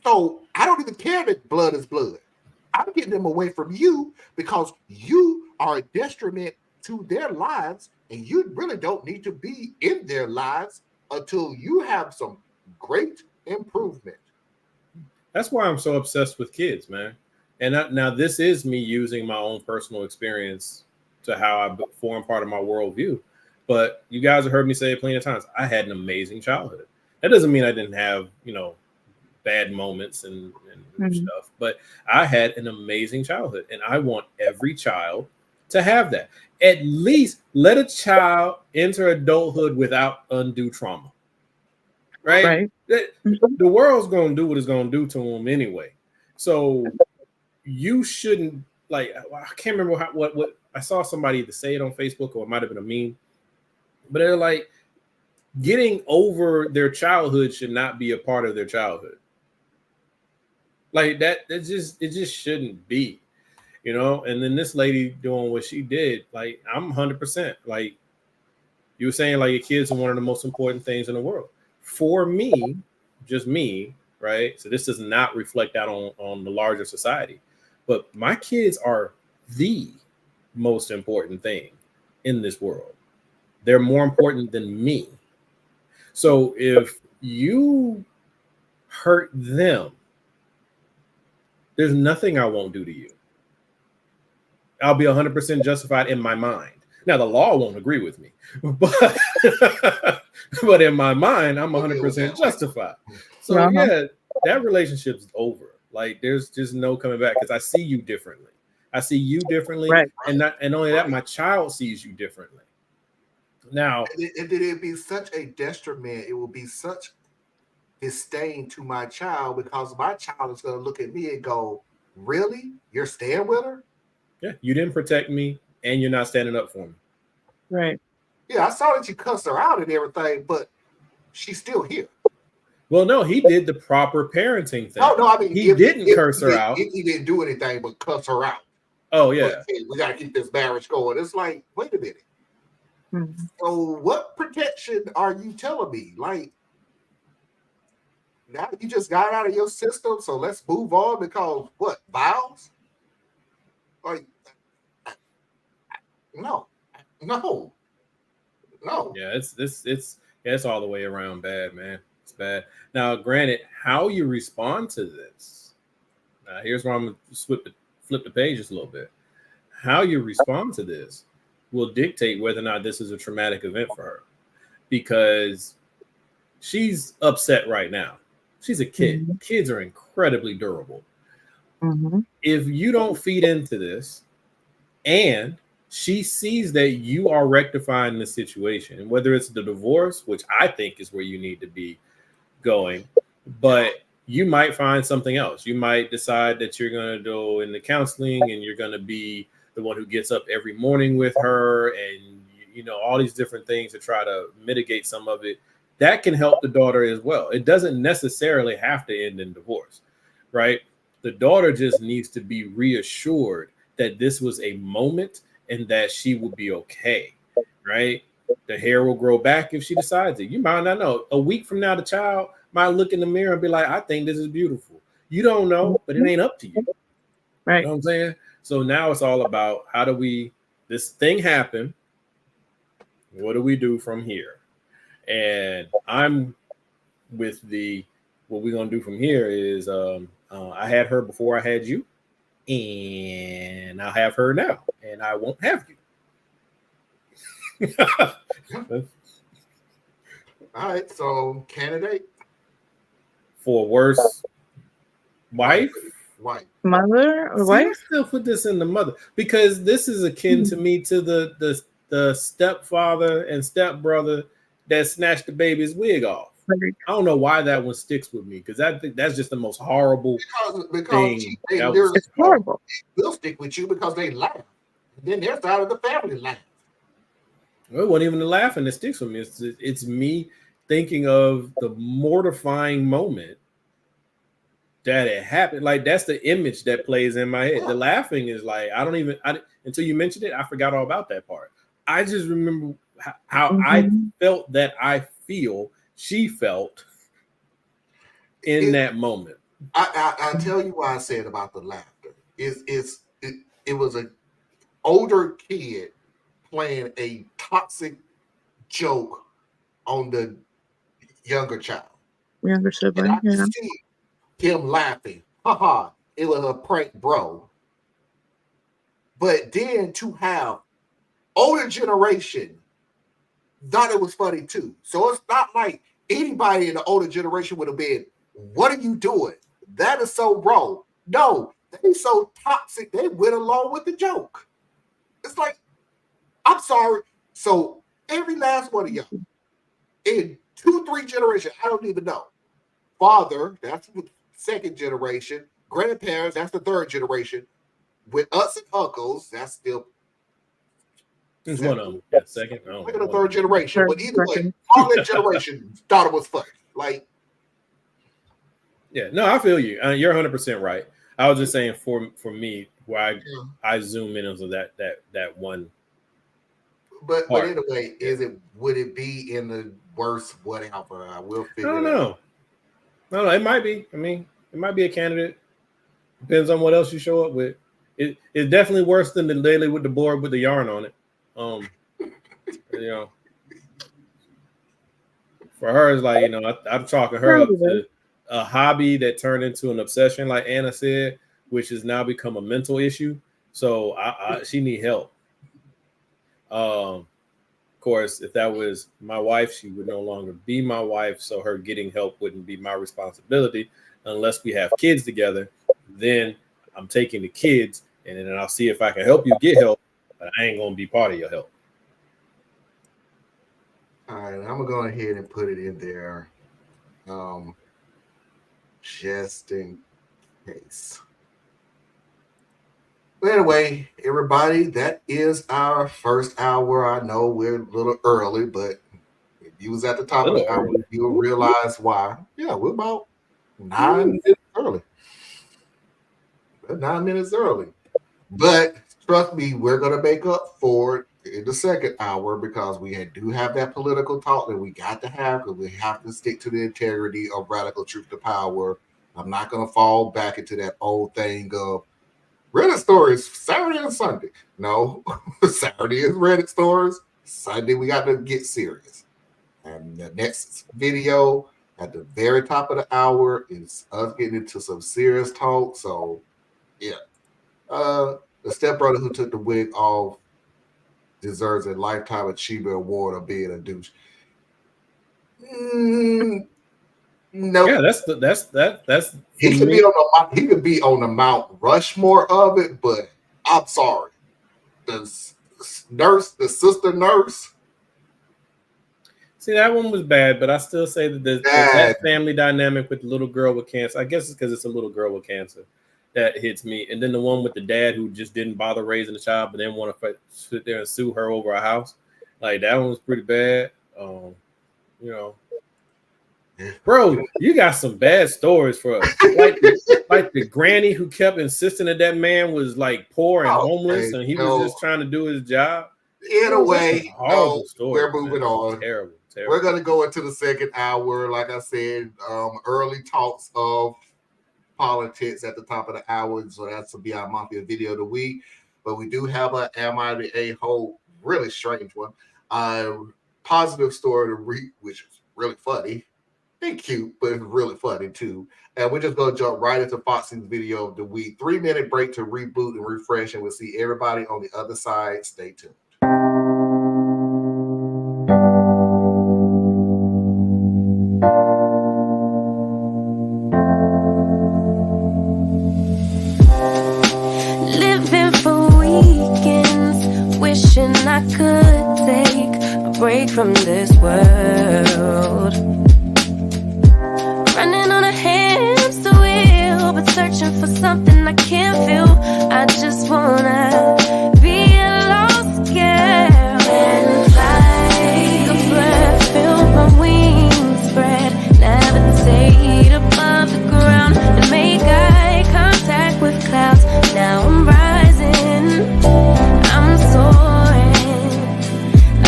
S2: So I don't even care that blood is blood. I'm getting them away from you because you are a detriment to their lives, and you really don't need to be in their lives until you have some great improvement.
S4: That's why I'm so obsessed with kids, man. And now this is me using my own personal experience to how I form part of my worldview. But you guys have heard me say it plenty of times. I had an amazing childhood. That doesn't mean I didn't have, bad moments and stuff, but I had an amazing childhood, and I want every child to have that. At least let a child enter adulthood without undue trauma. Right? The world's going to do what it's going to do to them anyway. So you shouldn't, like, I can't remember what I saw somebody either say it on Facebook or it might have been a meme, but they're like, getting over their childhood should not be a part of their childhood. Like that, it just shouldn't be, you know. And then this lady doing what she did, like I'm 100%. Like you were saying, like your kids are one of the most important things in the world. For me, just me, right? So this does not reflect out on the larger society, but my kids are the most important thing in this world. They're more important than me. So if you hurt them, there's nothing I won't do to you. I'll be 100% justified in my mind. Now the law won't agree with me, but but in my mind, I'm 100% justified. So yeah, that relationship's over. Like there's just no coming back because I see you differently. I see you differently,
S3: Right.
S4: and only that, my child sees you differently. Now,
S2: it'd be such a detriment. It will be such disdain to my child because my child is going to look at me and go, "Really? You're staying with her?"
S4: yeah, you didn't protect me, and you're not standing up for me.
S3: Right.
S2: Yeah, I saw that you cussed her out and everything, but she's still here.
S4: Well, no, he did the proper parenting thing.
S2: No, I mean
S4: he didn't curse her out.
S2: He didn't do anything but cuss her out.
S4: Oh yeah,
S2: we got to keep this marriage going. It's like, wait a minute.
S3: Mm-hmm.
S2: So what protection are you telling me? Like, now you just got out of your system, so let's move on because what? Vows? Like, no.
S4: Yeah, it's all the way around bad, man. It's bad. Now, granted, how you respond to this, here's where I'm gonna flip the page just a little bit. How you respond to this will dictate whether or not this is a traumatic event for her, because she's upset right now. She's a kid.
S3: Mm-hmm.
S4: Kids are incredibly durable.
S3: Mm-hmm.
S4: If you don't feed into this, and she sees that you are rectifying the situation, and whether it's the divorce, which I think is where you need to be going, but you might find something else. You might decide that you're going to go into counseling and you're going to be the one who gets up every morning with her, and you know, all these different things to try to mitigate some of it. That can help the daughter as well. It doesn't necessarily have to end in divorce, right? The daughter just needs to be reassured that this was a moment and that she will be okay, right? The hair will grow back if she decides it. You might not know. A week from now, the child might look in the mirror and be like, I think this is beautiful. You don't know, but it ain't up to you.
S3: Right.
S4: You know what I'm saying? So now it's all about how do we, this thing happen, what do we do from here? And I'm with what we're going to do from here is I had her before I had you, and I'll have her now, and I won't have you.
S2: All right, so candidate
S4: for worse wife,
S3: mother, or
S4: See,
S3: wife.
S4: I still put this in the mother because this is akin to me to the stepfather and stepbrother that snatched the baby's wig off.
S3: Right.
S4: I don't know why that one sticks with me because I think that's just the most horrible thing.
S3: It's horrible.
S2: They'll stick with you because they laugh. Then their side of the family laugh.
S4: Well, it wasn't even the laughing that sticks with me. It's me thinking of the mortifying moment that it happened. Like that's the image that plays in my head. The laughing is like until you mentioned it, I forgot all about that part. I just remember how I felt that she felt in that moment.
S2: I tell you why I said about the laughter. It was an older kid playing a toxic joke on the younger child.
S3: Younger sibling.
S2: And I could see him laughing. Haha, it was a prank, bro. But then to have older generation thought it was funny too. So it's not like anybody in the older generation would have been, what are you doing? That is so wrong. No, they so toxic, they went along with the joke. It's like, I'm sorry. So every last one of y'all, in 2-3 generations, I don't even know. Father, that's the second generation. Grandparents, that's the third generation. With us and uncles, that's still
S4: It's one of them. Yeah, second.
S2: Look at the third generation. But either way, all that generation thought it was funny. Like,
S4: Yeah, no, I feel you. You're 100% right. I was just saying for me, why I zoom in on that one.
S2: But anyway, would it be in the worst whatever? I will figure.
S4: I don't know. No, it might be. I mean, it might be a candidate. Depends on what else you show up with. It's definitely worse than the daily with the board with the yarn on it. You know, for her, it's like, you know, I'm chalking her up to a hobby that turned into an obsession, like Anna said, which has now become a mental issue. So she need help. Of course, if that was my wife, she would no longer be my wife. So her getting help wouldn't be my responsibility unless we have kids together. Then I'm taking the kids and then I'll see if I can help you get help, but I ain't going to be part of your help.
S2: All right, I'm going to go ahead and put it in there just in case. But anyway, everybody, that is our first hour. I know we're a little early, but if you was at the top of the hour, you'll realize why. Yeah, we're about 9 minutes early. We're 9 minutes early. But trust me, we're going to make up for it in the second hour because we do have that political talk that we got to have because we have to stick to the integrity of Radical Truth to Power. I'm not going to fall back into that old thing of Reddit stories Saturday and Sunday. No, Saturday is Reddit stories. Sunday, we got to get serious. And the next video at the very top of the hour is us getting into some serious talk. So, yeah. The stepbrother who took the wig off deserves a lifetime achievement award of being a douche. No,
S4: yeah, that's
S2: he could be on the Mount Rushmore of it, but I'm sorry, the sister nurse.
S4: See, that one was bad, but I still say that that family dynamic with the little girl with cancer. I guess it's because it's a little girl with cancer. That hits me. And then the one with the dad who just didn't bother raising the child, but then want to sit there and sue her over a house. Like, that one was pretty bad. You know, bro, you got some bad stories for us. Like the granny who kept insisting that man was like poor and homeless and he was just trying to do his job.
S2: In a way, we're moving on.
S4: Terrible.
S2: We're going to go into the second hour. Like I said, early talks of politics at the top of the hour, so that's to be our monthly video of the week. But we do have a Am I the A-hole? Really strange one. Positive story to read, which is really funny and cute, but it's really funny too. And we're just going to jump right into Foxy's video of the week. 3-minute break to reboot and refresh, and we'll see everybody on the other side. Stay tuned.
S1: I could take a break from this world, running on a hamster wheel, but searching for something I can't feel. I just wanna be a lost girl and fly, take a breath, feel my wings spread, levitate above the ground and make eye contact with clouds. Now I'm rising, I'm soaring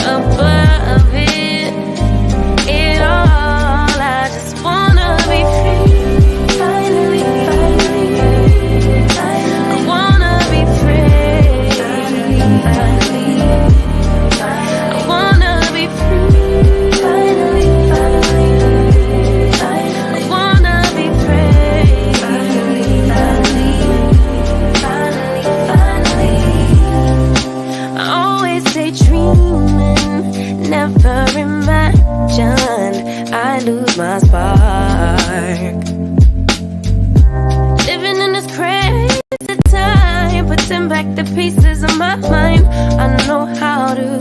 S1: above it all. I just wanna be free. Finally, I wanna be free. I wanna be free. Finally, I wanna be free. Finally, I always daydreaming, never imagined I lose my spark. Living in this crazy time, putting back the pieces of my mind. I know how to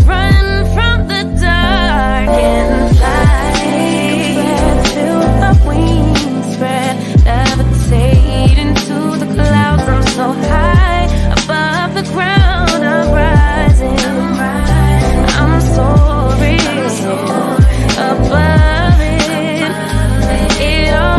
S1: run from the dark and fly. Take a breath, feel my wings spread, levitate into the clouds. I'm so high above the ground, I'm rising. I'm soaring above it all.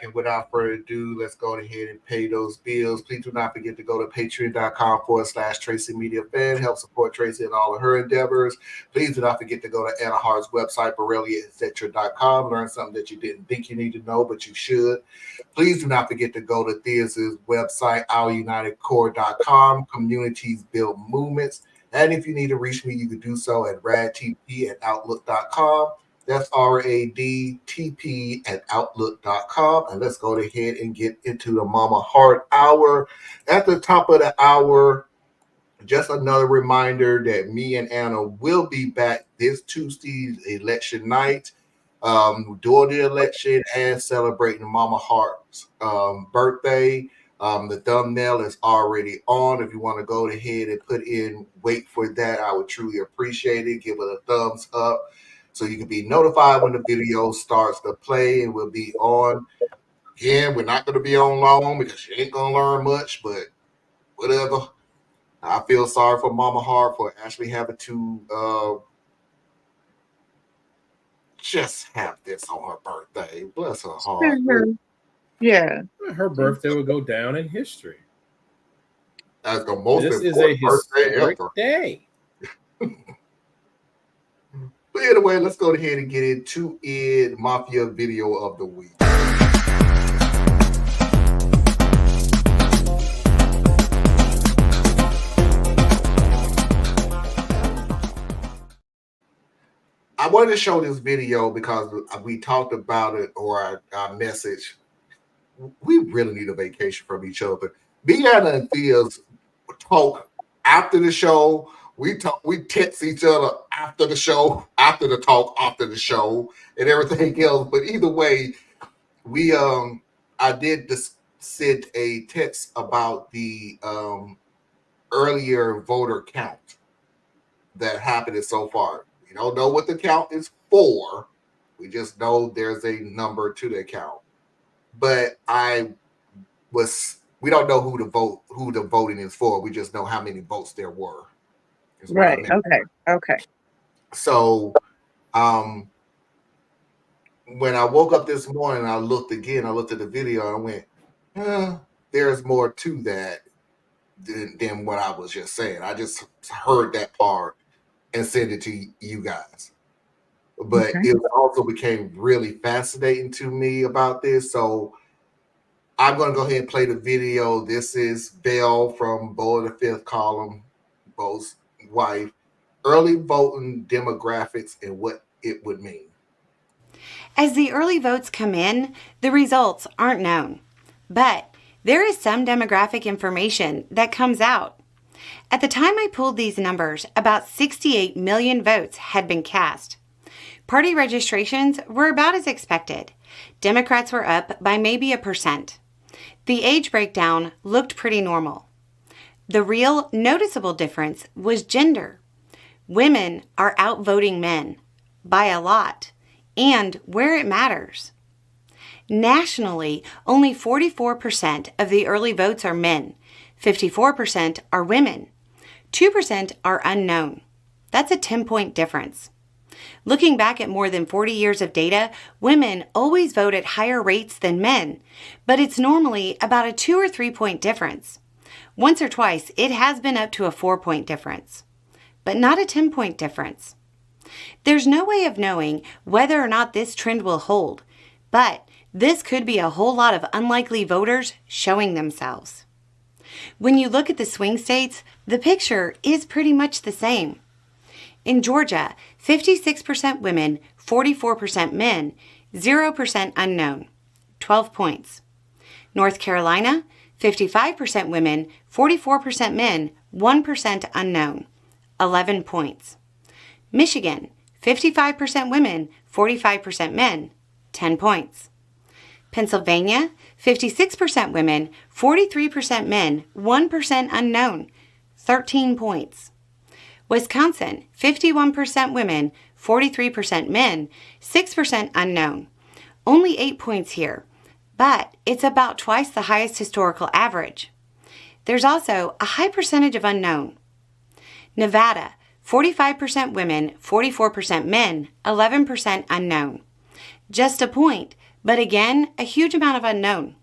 S2: back, and without further ado, let's go ahead and pay those bills. Please do not forget to go to patreon.com/Tracy Media Fan. Help support Tracy and all of her endeavors. Please do not forget to go to Anna Hart's website, BorelliaEtc.com. Learn something that you didn't think you need to know, but you should. Please do not forget to go to Thea's website, OurUnitedCore.com. Communities build movements. And if you need to reach me, you can do so at radtp@outlook.com. That's RADTP@outlook.com. And let's go ahead and get into the Mama Heart Hour. At the top of the hour, just another reminder that me and Anna will be back this Tuesday, election night, during the election and celebrating Mama Hart's birthday. The thumbnail is already on. If you want to go ahead and wait for that, I would truly appreciate it. Give it a thumbs up so you can be notified when the video starts to play, and we'll be on. Again, we're not going to be on long because you ain't going to learn much, but whatever. I feel sorry for Mama Hart for actually having to just have this on her birthday. Bless her heart.
S3: Yeah.
S4: Her birthday will go down in history.
S2: That's the most
S4: This is
S2: important
S4: a
S2: birthday
S4: historic
S2: ever.
S4: day.
S2: But anyway, let's go ahead and get into it. Mafia video of the week. I wanted to show this video because we talked about it, or our message. We really need a vacation from each other. Me, Anna, and Thea's talk after the show. We text each other after the show, after the talk, after the show, and everything else. But either way, I did just send a text about the earlier voter count that happened so far. We don't know what the count is for. We just know there's a number to the count. But we don't know who the voting is for. We just know how many votes there were.
S3: Right. Okay.
S2: So when I woke up this morning, I looked at the video, and I went, there's more to that than what I was just saying. I just heard that part and send it to you guys. But it also became really fascinating to me about this. So I'm going to go ahead and play the video. This is Belle from Bo of the Fifth Column, Bo's wife. Early voting demographics and what it would mean.
S6: As the early votes come in, the results aren't known. But there is some demographic information that comes out. At the time I pulled these numbers, about 68 million votes had been cast. Party registrations were about as expected. Democrats were up by maybe 1%. The age breakdown looked pretty normal. The real noticeable difference was gender. Women are outvoting men by a lot, and where it matters. Nationally, only 44% of the early votes are men, 54% are women, 2% are unknown. That's a 10-point difference. Looking back at more than 40 years of data, women always vote at higher rates than men, but it's normally about a 2 or 3 point difference. Once or twice, it has been up to a 4-point difference, but not a 10-point difference. There's no way of knowing whether or not this trend will hold, but this could be a whole lot of unlikely voters showing themselves. When you look at the swing states, the picture is pretty much the same. In Georgia, 56% women, 44% men, 0% unknown, 12 points. North Carolina, 55% women, 44% men, 1% unknown, 11 points. Michigan, 55% women, 45% men, 10 points. Pennsylvania, 56% women, 43% men, 1% unknown, 13 points. Wisconsin, 51% women, 43% men, 6% unknown. Only 8 points here, but it's about twice the highest historical average. There's also a high percentage of unknown. Nevada, 45% women, 44% men, 11% unknown. Just a point, But again, a huge amount of unknown.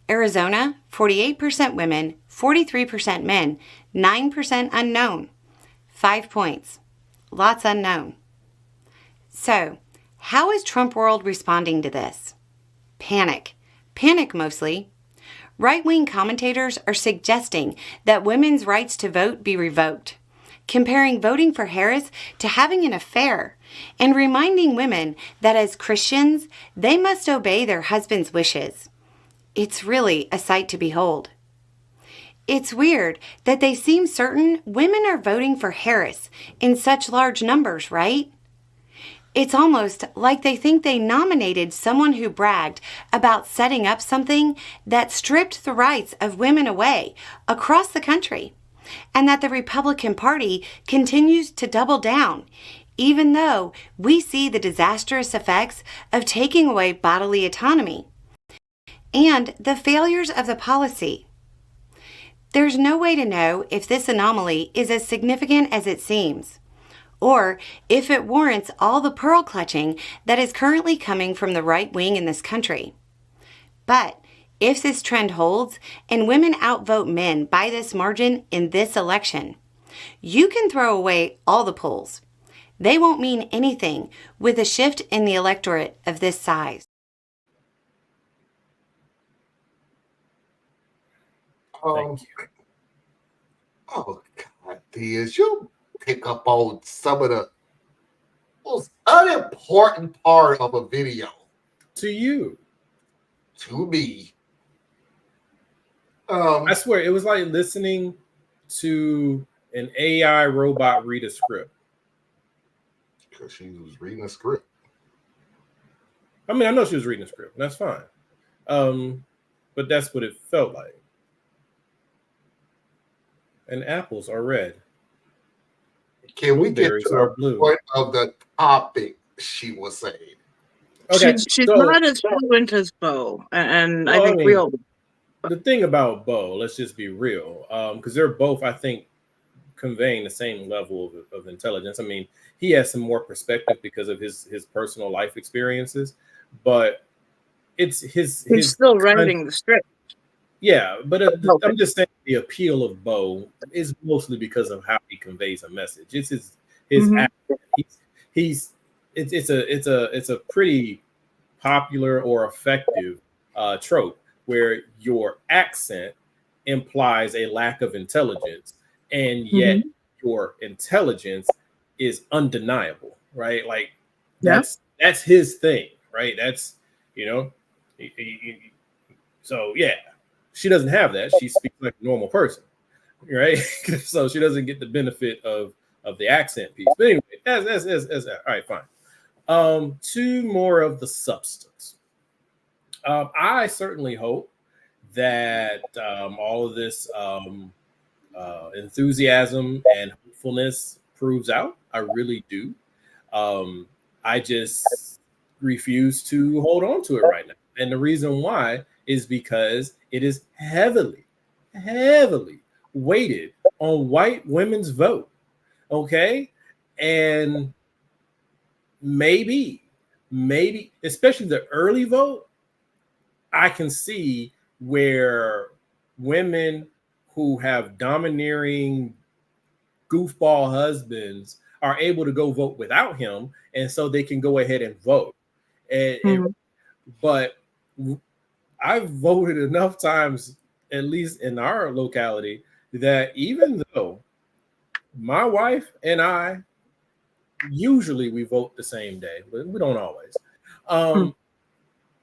S6: Arizona, 48% women, 43% men, 9% unknown. 5 points. Lots unknown. So, how is Trump world responding to this? Panic. Panic mostly. Right-wing commentators are suggesting that women's rights to vote be revoked, comparing voting for Harris to having an affair, and reminding women that as Christians, they must obey their husband's wishes. It's really a sight to behold. It's weird that they seem certain women are voting for Harris in such large numbers, right? It's almost like they think they nominated someone who bragged about setting up something that stripped the rights of women away across the country, and that the Republican Party continues to double down, even though we see the disastrous effects of taking away bodily autonomy and the failures of the policy. There's no way to know if this anomaly is as significant as it seems, or if it warrants all the pearl clutching that is currently coming from the right wing in this country. But if this trend holds and women outvote men by this margin in this election, you can throw away all the polls. They won't mean anything with a shift in the electorate of this size.
S2: Oh God, Diaz, you pick up on some of the most unimportant part of a video
S4: To you.
S2: to me.
S4: I swear, it was like listening to an AI robot read a script.
S2: Because she was reading a script.
S4: I mean, I know she was reading a script. That's fine. But that's what it felt like. And apples are red.
S2: Can we get
S4: Blueberries
S2: to
S4: are
S2: the
S4: blue.
S2: point of the topic she was saying?
S4: Okay,
S3: She's
S4: so-
S3: not as fluent as Bo, and I
S4: Well, I
S3: think
S4: mean,
S3: we all.
S4: The thing about Bo, let's just be real, because they're both, I think, conveying the same level of intelligence. I mean, he has some more perspective because of his personal life experiences, but it's
S3: He's
S4: his
S3: still writing the script.
S4: Yeah, but
S3: Okay.
S4: I'm just saying the appeal of Bo is mostly because of how he conveys a message. It's his
S3: Mhm.
S4: accent. It's a pretty popular or effective trope where your accent implies a lack of intelligence, and yet your intelligence is undeniable, right? Like
S3: Yeah.
S4: that's his thing, right? That's so yeah. She doesn't have that. She speaks like a normal person, right? So she doesn't get the benefit of the accent piece. But anyway, as all right, fine. Two more of the substance. I certainly hope that all of this enthusiasm and hopefulness proves out. I really do. I just refuse to hold on to it right now. And the reason why is because it is heavily weighted on white women's vote. Okay. And maybe, especially the early vote, I can see where women who have domineering goofball husbands are able to go vote without him, and so they can go ahead and vote. But I've voted enough times, at least in our locality, that even though my wife and I usually we vote the same day, but we don't always.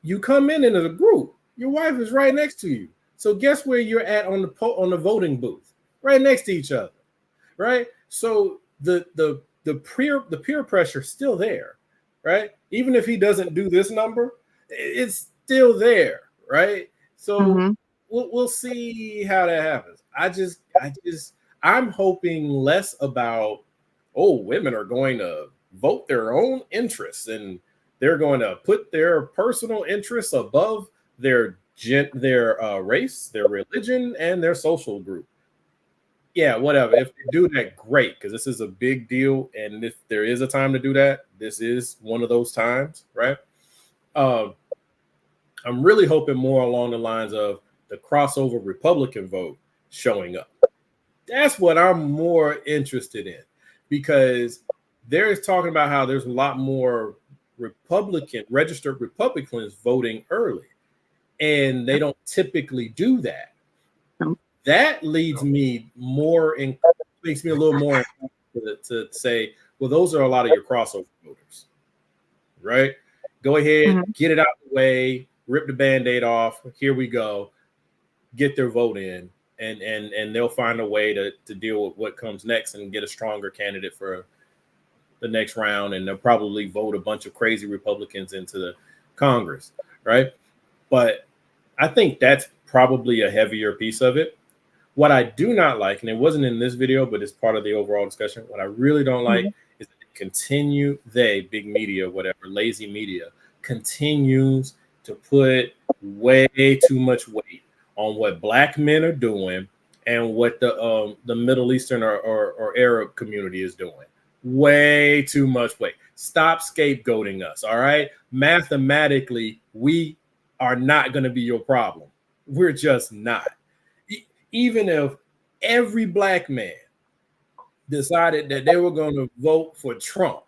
S4: You come in as a group, your wife is right next to you. So guess where you're at on the voting booth? Right next to each other, right? So the peer pressure is still there, right? Even if he doesn't do this number, it's still there, right? So we'll see how that happens. I'm hoping less about, women are going to vote their own interests and they're going to put their personal interests above their race, their religion, and their social group. Yeah, whatever. If they do that, great, because this is a big deal. And if there is a time to do that, this is one of those times, right? I'm really hoping more along the lines of the crossover Republican vote showing up. That's what I'm more interested in, because there is talking about how there's a lot more registered Republicans voting early, and they don't typically do that. That leads me more and makes me a little more to say, well, those are a lot of your crossover voters, right? Go ahead, get it out of the way, rip the Band-Aid off. Here we go. Get their vote in, and they'll find a way to deal with what comes next and get a stronger candidate for the next round. And they'll probably vote a bunch of crazy Republicans into the Congress, right? But I think that's probably a heavier piece of it. What I do not like, and it wasn't in this video, but it's part of the overall discussion, what I really don't like is that big media, whatever, lazy media, continues to put way too much weight on what Black men are doing and what the Middle Eastern or Arab community is doing. Way too much weight. Stop scapegoating us, all right? Mathematically, we are not going to be your problem. We're just not. Even if every Black man decided that they were going to vote for Trump,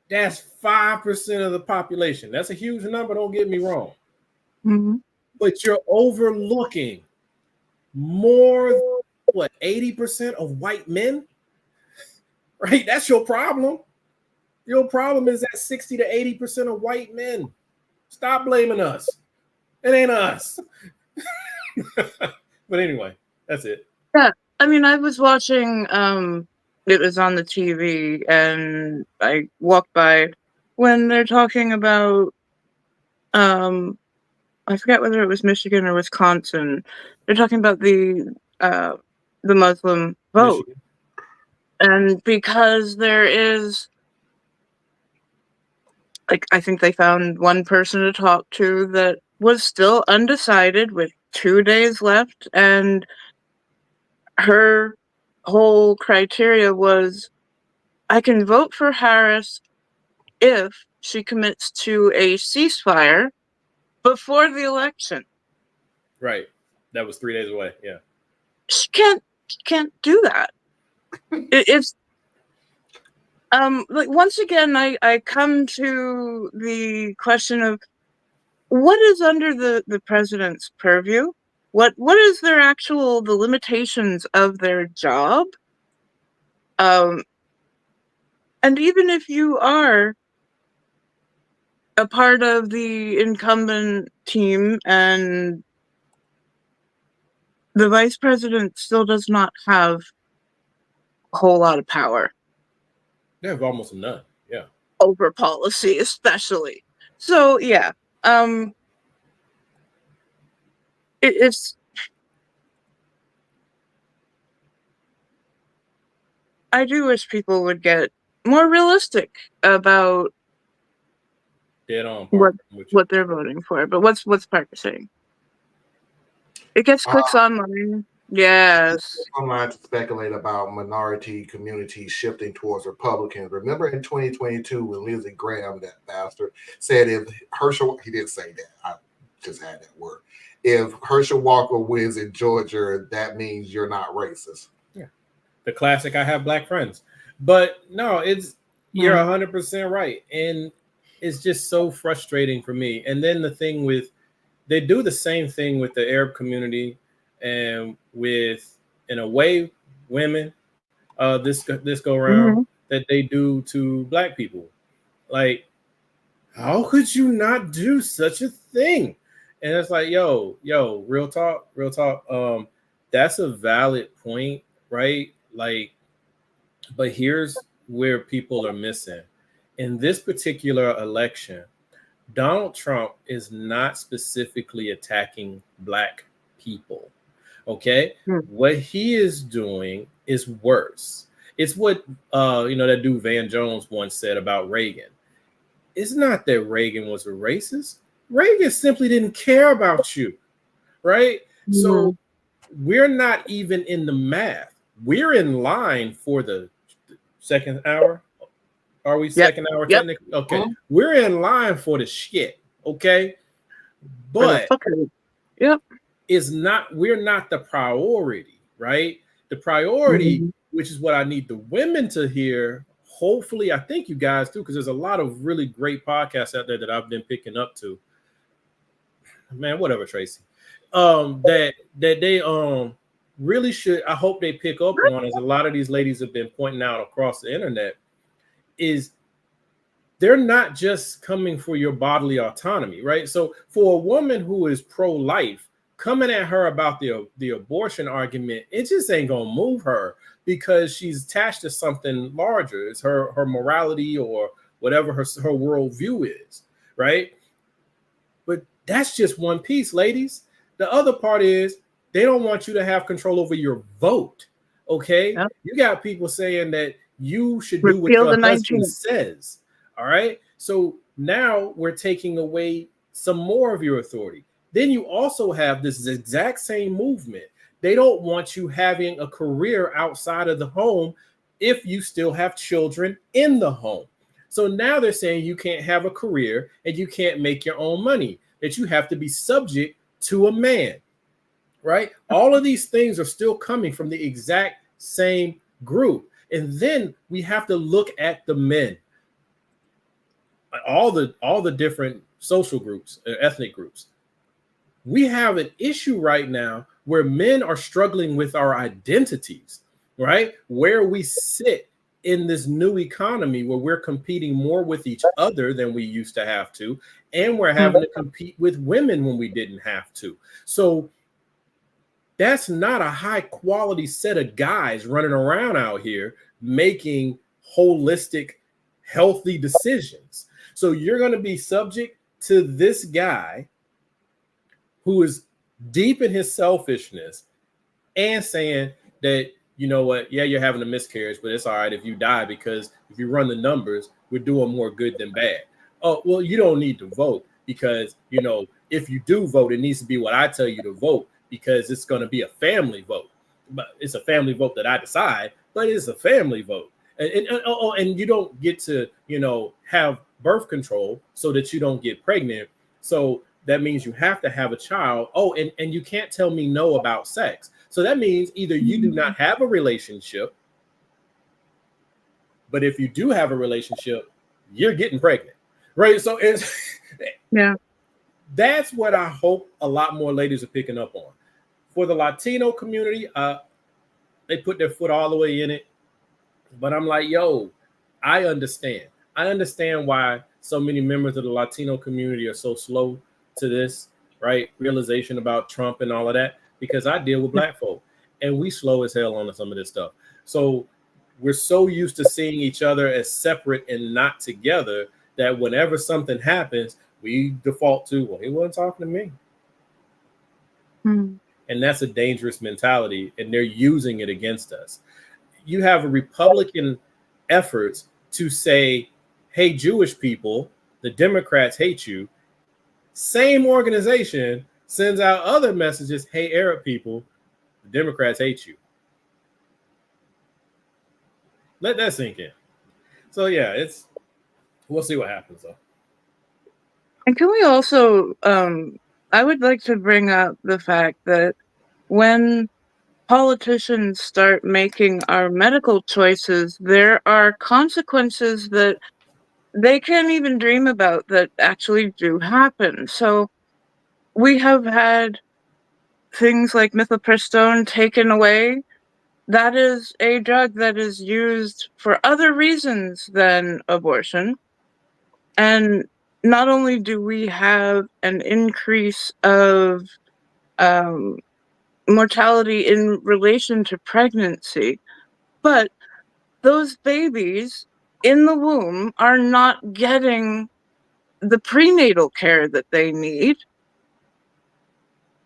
S4: that's 5% of the population. That's a huge number, don't get me wrong. But you're overlooking more, 80% of white men? Right? That's your problem. Your problem is that 60 to 80% of white men. Stop blaming us. It ain't us. But anyway, that's it.
S3: Yeah, I mean, I was watching, it was on the TV, and I walked by when they're talking about, I forget whether it was Michigan or Wisconsin. They're talking about the Muslim vote. Michigan. And because there is, like, I think they found one person to talk to that was still undecided with 2 days left, and her whole criteria was, I can vote for Harris if she commits to a ceasefire before the election.
S4: Right. That was 3 days away. Yeah.
S3: She can't do that. It's like, once again, I come to the question of what is under the president's purview? What is their the limitations of their job? And even if you are a part of the incumbent team and the vice president still does not have a whole lot of power.
S4: They have almost none. Yeah.
S3: Over policy, especially. So yeah, it's. I do wish people would get more realistic about
S4: dead on
S3: what they're voting for. But what's Parker saying? It gets clicks online. Yes.
S2: Online to speculate about minority communities shifting towards Republicans. Remember in 2022 when Lindsey Graham, that bastard, said if Herschel, he didn't say that, I just had that word. If Herschel Walker wins in Georgia, that means you're not racist.
S4: Yeah. The classic, I have Black friends. But no, you're 100% right. And it's just so frustrating for me. And then the thing with, they do the same thing with the Arab community and with, in a way, women, this go around, that they do to Black people. Like, how could you not do such a thing? And it's like, yo, real talk. That's a valid point, right? Like, but here's where people are missing. In this particular election, Donald Trump is not specifically attacking Black people. Okay, what he is doing is worse. It's what that dude Van Jones once said about Reagan. It's not that Reagan was a racist. Reagan simply didn't care about you, right? So we're not even in the math. We're in line for the second hour. Are we second hour technically? Okay, we're in line for the shit. Okay, But
S3: Yep.
S4: we're not the priority, right? The priority, which is what I need the women to hear. Hopefully, I think you guys do, because there's a lot of really great podcasts out there that I've been picking up to. Man, whatever, Tracy. That they really should. I hope they pick up on, as a lot of these ladies have been pointing out across the internet, is they're not just coming for your bodily autonomy, right? So for a woman who is pro-life, coming at her about the abortion argument, it just ain't gonna move her, because she's attached to something larger. It's her morality, or whatever her worldview is, right? But that's just one piece, ladies. The other part is they don't want you to have control over your vote. Okay,
S3: Yep.
S4: You got people saying that you should do what your husband says. All right, so now we're taking away some more of your authority. Then you also have this exact same movement. They don't want you having a career outside of the home if you still have children in the home. So now they're saying you can't have a career and you can't make your own money, that you have to be subject to a man, right? All of these things are still coming from the exact same group. And then we have to look at the men, all the different social groups, ethnic groups. We have an issue right now where men are struggling with our identities, right? Where we sit in this new economy, where we're competing more with each other than we used to have to, and we're having to compete with women when we didn't have to. So that's not a high quality set of guys running around out here making holistic, healthy decisions. So you're going to be subject to this guy who is deep in his selfishness and saying that, you know what, yeah, you're having a miscarriage, but it's all right if you die, because if you run the numbers, we're doing more good than bad. Oh, well, you don't need to vote, because, you know, if you do vote, it needs to be what I tell you to vote, because it's going to be a family vote. But it's a family vote that I decide, but it's a family vote. And you don't get to, you know, have birth control so that you don't get pregnant. So that means you have to have a child. Oh, and you can't tell me no about sex. So that means either you do not have a relationship, but if you do have a relationship, you're getting pregnant, right? So it's that's what I hope a lot more ladies are picking up on. For the Latino community, they put their foot all the way in it. But I'm like, yo, I understand. I understand why so many members of the Latino community are so slow to this, right? Realization about Trump and all of that, because I deal with black folk and we slow as hell on some of this stuff. So we're so used to seeing each other as separate and not together that whenever something happens, we default to, well, he wasn't talking to me. And that's a dangerous mentality, and they're using it against us. You have a Republican efforts to say, hey, Jewish people, the Democrats hate you. Same organization sends out other messages, hey, Arab people, the Democrats hate you. Let that sink in. So yeah, we'll see what happens though.
S3: And can we also, I would like to bring up the fact that when politicians start making our medical choices, there are consequences that they can't even dream about that actually do happen. So we have had things like mifepristone taken away. That is a drug that is used for other reasons than abortion. And not only do we have an increase of mortality in relation to pregnancy, but those babies in the womb are not getting the prenatal care that they need.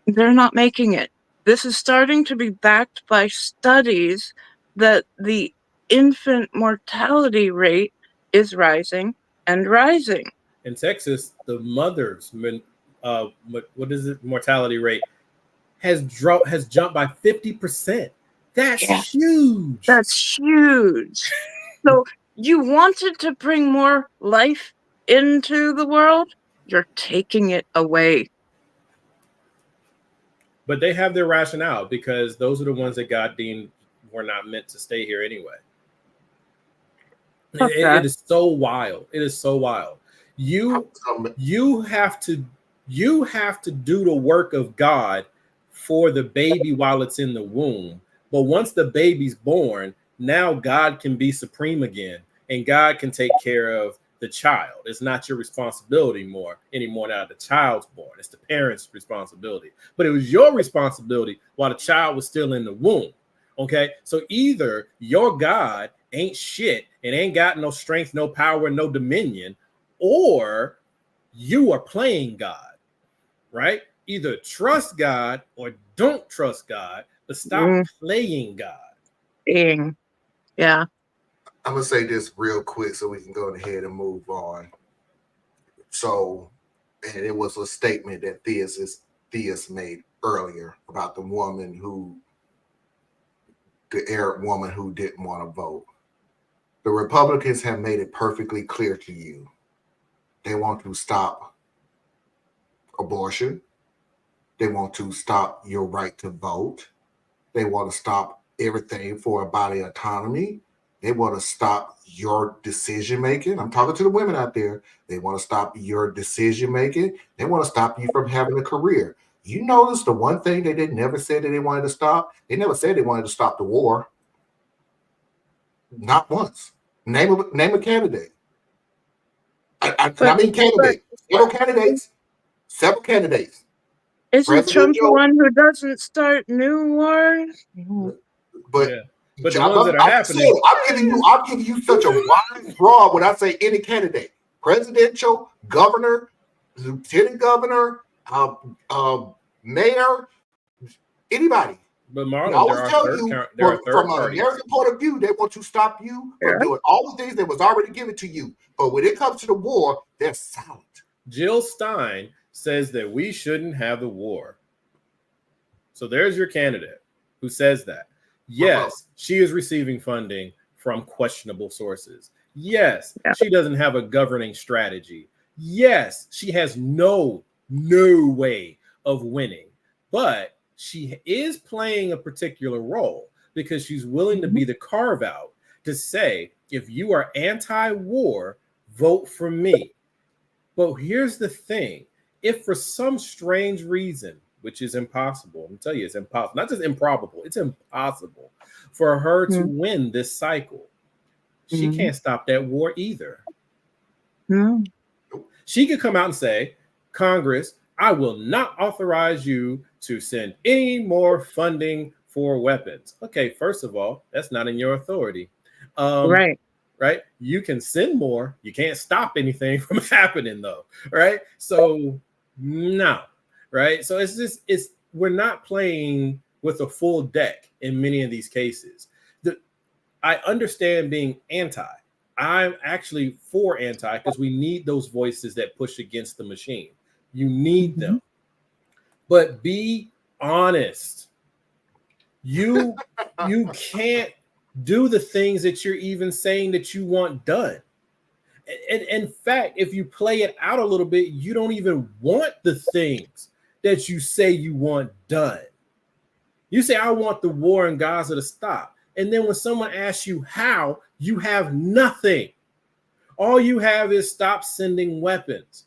S3: They're not making it. This is starting to be backed by studies that the infant mortality rate is rising and rising.
S4: In Texas, the mother's mortality rate has jumped by 50%. That's huge.
S3: That's huge. So you wanted to bring more life into the world, you're taking it away.
S4: But they have their rationale because those are the ones that God deemed were not meant to stay here anyway. It is so wild. It is so wild. You have to do the work of God for the baby while it's in the womb. But once the baby's born, now God can be supreme again, and God can take care of the child. It's not your responsibility anymore now the child's born. It's the parent's responsibility. But it was your responsibility while the child was still in the womb. Okay, so either your God ain't shit and ain't got no strength, no power, no dominion, or you are playing God, right? Either trust God or don't trust God, but stop playing God.
S3: Yeah.
S2: I'm gonna say this real quick so we can go ahead and move on. So, and it was a statement that Theus made earlier about the Arab woman who didn't want to vote. The Republicans have made it perfectly clear to you. They want to stop abortion. They want to stop your right to vote. They want to stop everything for body autonomy. They want to stop your decision making. I'm talking to the women out there. They want to stop your decision making. They want to stop you from having a career. You notice the one thing they never said that they wanted to stop? They never said they wanted to stop the war. Not once. Name a candidate. I mean candidate. Several candidates.
S3: Isn't Trump the one who doesn't start new wars?
S2: But
S4: yeah. But the ones that are happening,
S2: I'm giving you such a wide broad when I say any candidate, presidential, governor, lieutenant governor, mayor, anybody.
S4: But Marlon,
S2: I always tell you, from an American point of view, they want to stop you from doing all the things that was already given to you. But when it comes to the war, they're silent.
S4: Jill Stein says that we shouldn't have the war. So there's your candidate who says that. Yes, she is receiving funding from questionable sources. Yes, she doesn't have a governing strategy. Yes, she has no way of winning. But she is playing a particular role because she's willing to be the carve out to say, if you are anti-war, vote for me. But here's the thing. If for some strange reason, which is impossible, I'm telling you, it's impossible, not just improbable, it's impossible for her to win this cycle, she can't stop that war either. She could come out and say, Congress, I will not authorize you to send any more funding for weapons. Okay, first of all, that's not in your authority. Right? You can send more. You can't stop anything from happening, though. Right? So, no. Right? So we're not playing with a full deck in many of these cases. I understand being anti. I'm actually for anti because we need those voices that push against the machine. You need them. But be honest. You can't do the things that you're even saying that you want done. And in fact, if you play it out a little bit, you don't even want the things that you say you want done. You say, I want the war in Gaza to stop. And then when someone asks you how, you have nothing. All you have is stop sending weapons.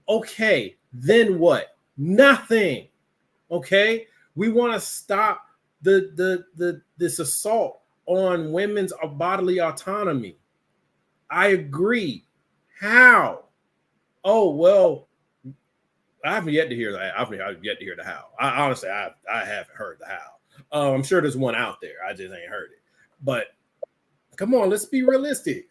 S4: Okay, then what? Nothing. Okay? We want to stop this assault on women's bodily autonomy. I agree. How? Oh, well, I haven't yet to hear that. I've yet to hear the how. Honestly, I haven't heard the how. I'm sure there's one out there. I just ain't heard it. But come on, let's be realistic.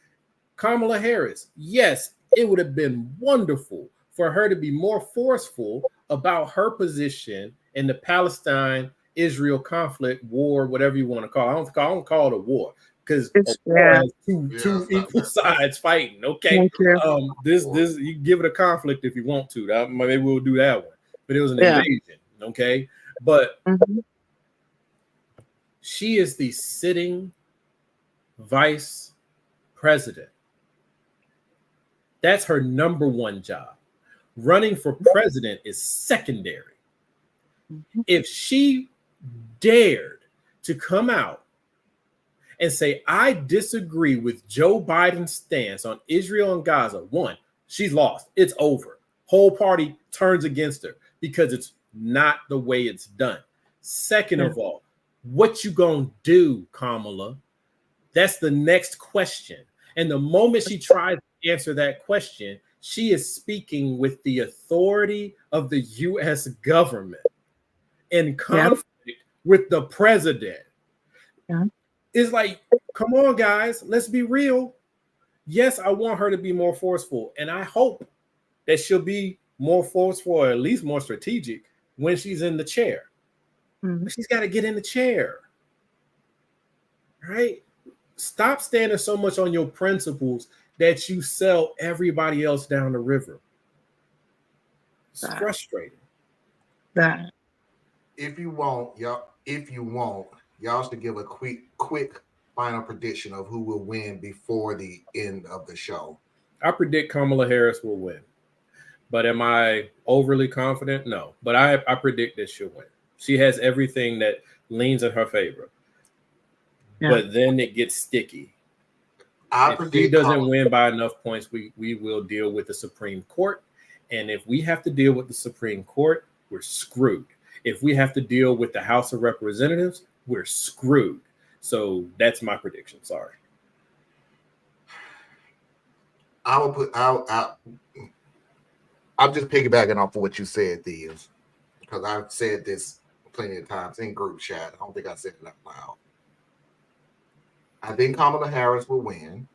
S4: Kamala Harris, yes, it would have been wonderful for her to be more forceful about her position in the Palestine-Israel conflict, war, whatever you want to call it. I don't call it a war because war has two equal sides fighting. Okay, this you can give it a conflict if you want to. Maybe we'll do that one. But it was an invasion. Okay, but she is the sitting vice president. That's her number one job. Running for president is secondary. If she dared to come out and say, I disagree with Joe Biden's stance on Israel and Gaza, one, she's lost. It's over. Whole party turns against her because it's not the way it's done. Second of all, what you gonna do, Kamala? That's the next question. And the moment she tries to answer that question, she is speaking with the authority of the U.S. government in conflict with the president. It's like, come on, guys, let's be real. Yes, I want her to be more forceful, and I hope that she'll be more forceful, or at least more strategic, when she's in the chair. But she's got to get in the chair, right? Stop standing so much on your principles that you sell everybody else down the river. It's frustrating.
S2: If you want, y'all should give a quick final prediction of who will win before the end of the show.
S4: I predict Kamala Harris will win. But am I overly confident? No. But I predict that she'll win. She has everything that leans in her favor. But then it gets sticky. If she doesn't win by enough points, we will deal with the Supreme Court. And if we have to deal with the Supreme Court, we're screwed. If we have to deal with the House of Representatives, we're screwed. So that's my prediction. Sorry.
S2: I'm just piggybacking off of what you said, Theas, because I've said this plenty of times in group chat. I don't think I said it out loud. I think Kamala Harris will win.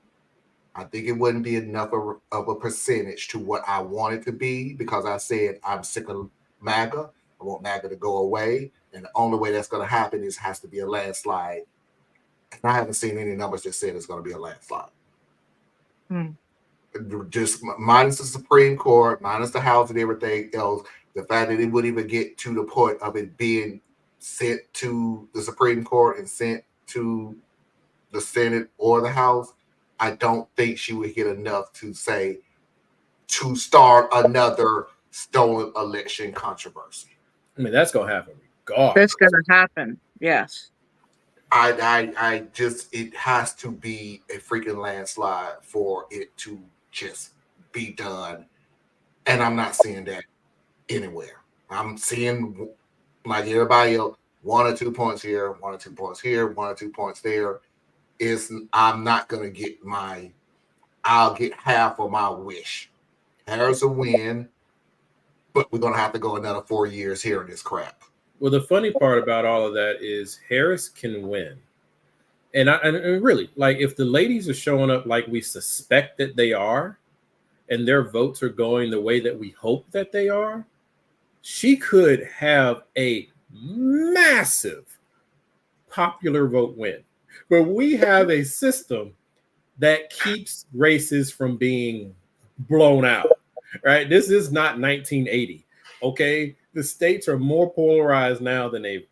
S2: I think it wouldn't be enough of a percentage to what I want it to be, because I said I'm sick of MAGA. I want MAGA to go away. And the only way that's going to happen has to be a landslide. And I haven't seen any numbers that said it's going to be a landslide. Just minus the Supreme Court, minus the House and everything else, the fact that it would even get to the point of it being sent to the Supreme Court and sent to the Senate or the House, I don't think she would get enough to start another stolen election controversy.
S4: I mean, that's gonna happen. God,
S3: that's gonna happen. Yes.
S2: I just, it has to be a freaking landslide for it to just be done. And I'm not seeing that anywhere. I'm seeing, like everybody else, 1 or 2 points here, 1 or 2 points here, 1 or 2 points there. I'm not going to get I'll get half of my wish. Harris will win, but we're going to have to go another 4 years hearing this crap.
S4: Well, the funny part about all of that is Harris can win. And really, like, if the ladies are showing up like we suspect that they are, and their votes are going the way that we hope that they are, she could have a massive popular vote win. But we have a system that keeps races from being blown out, right? This is not 1980, okay? The states are more polarized now than they've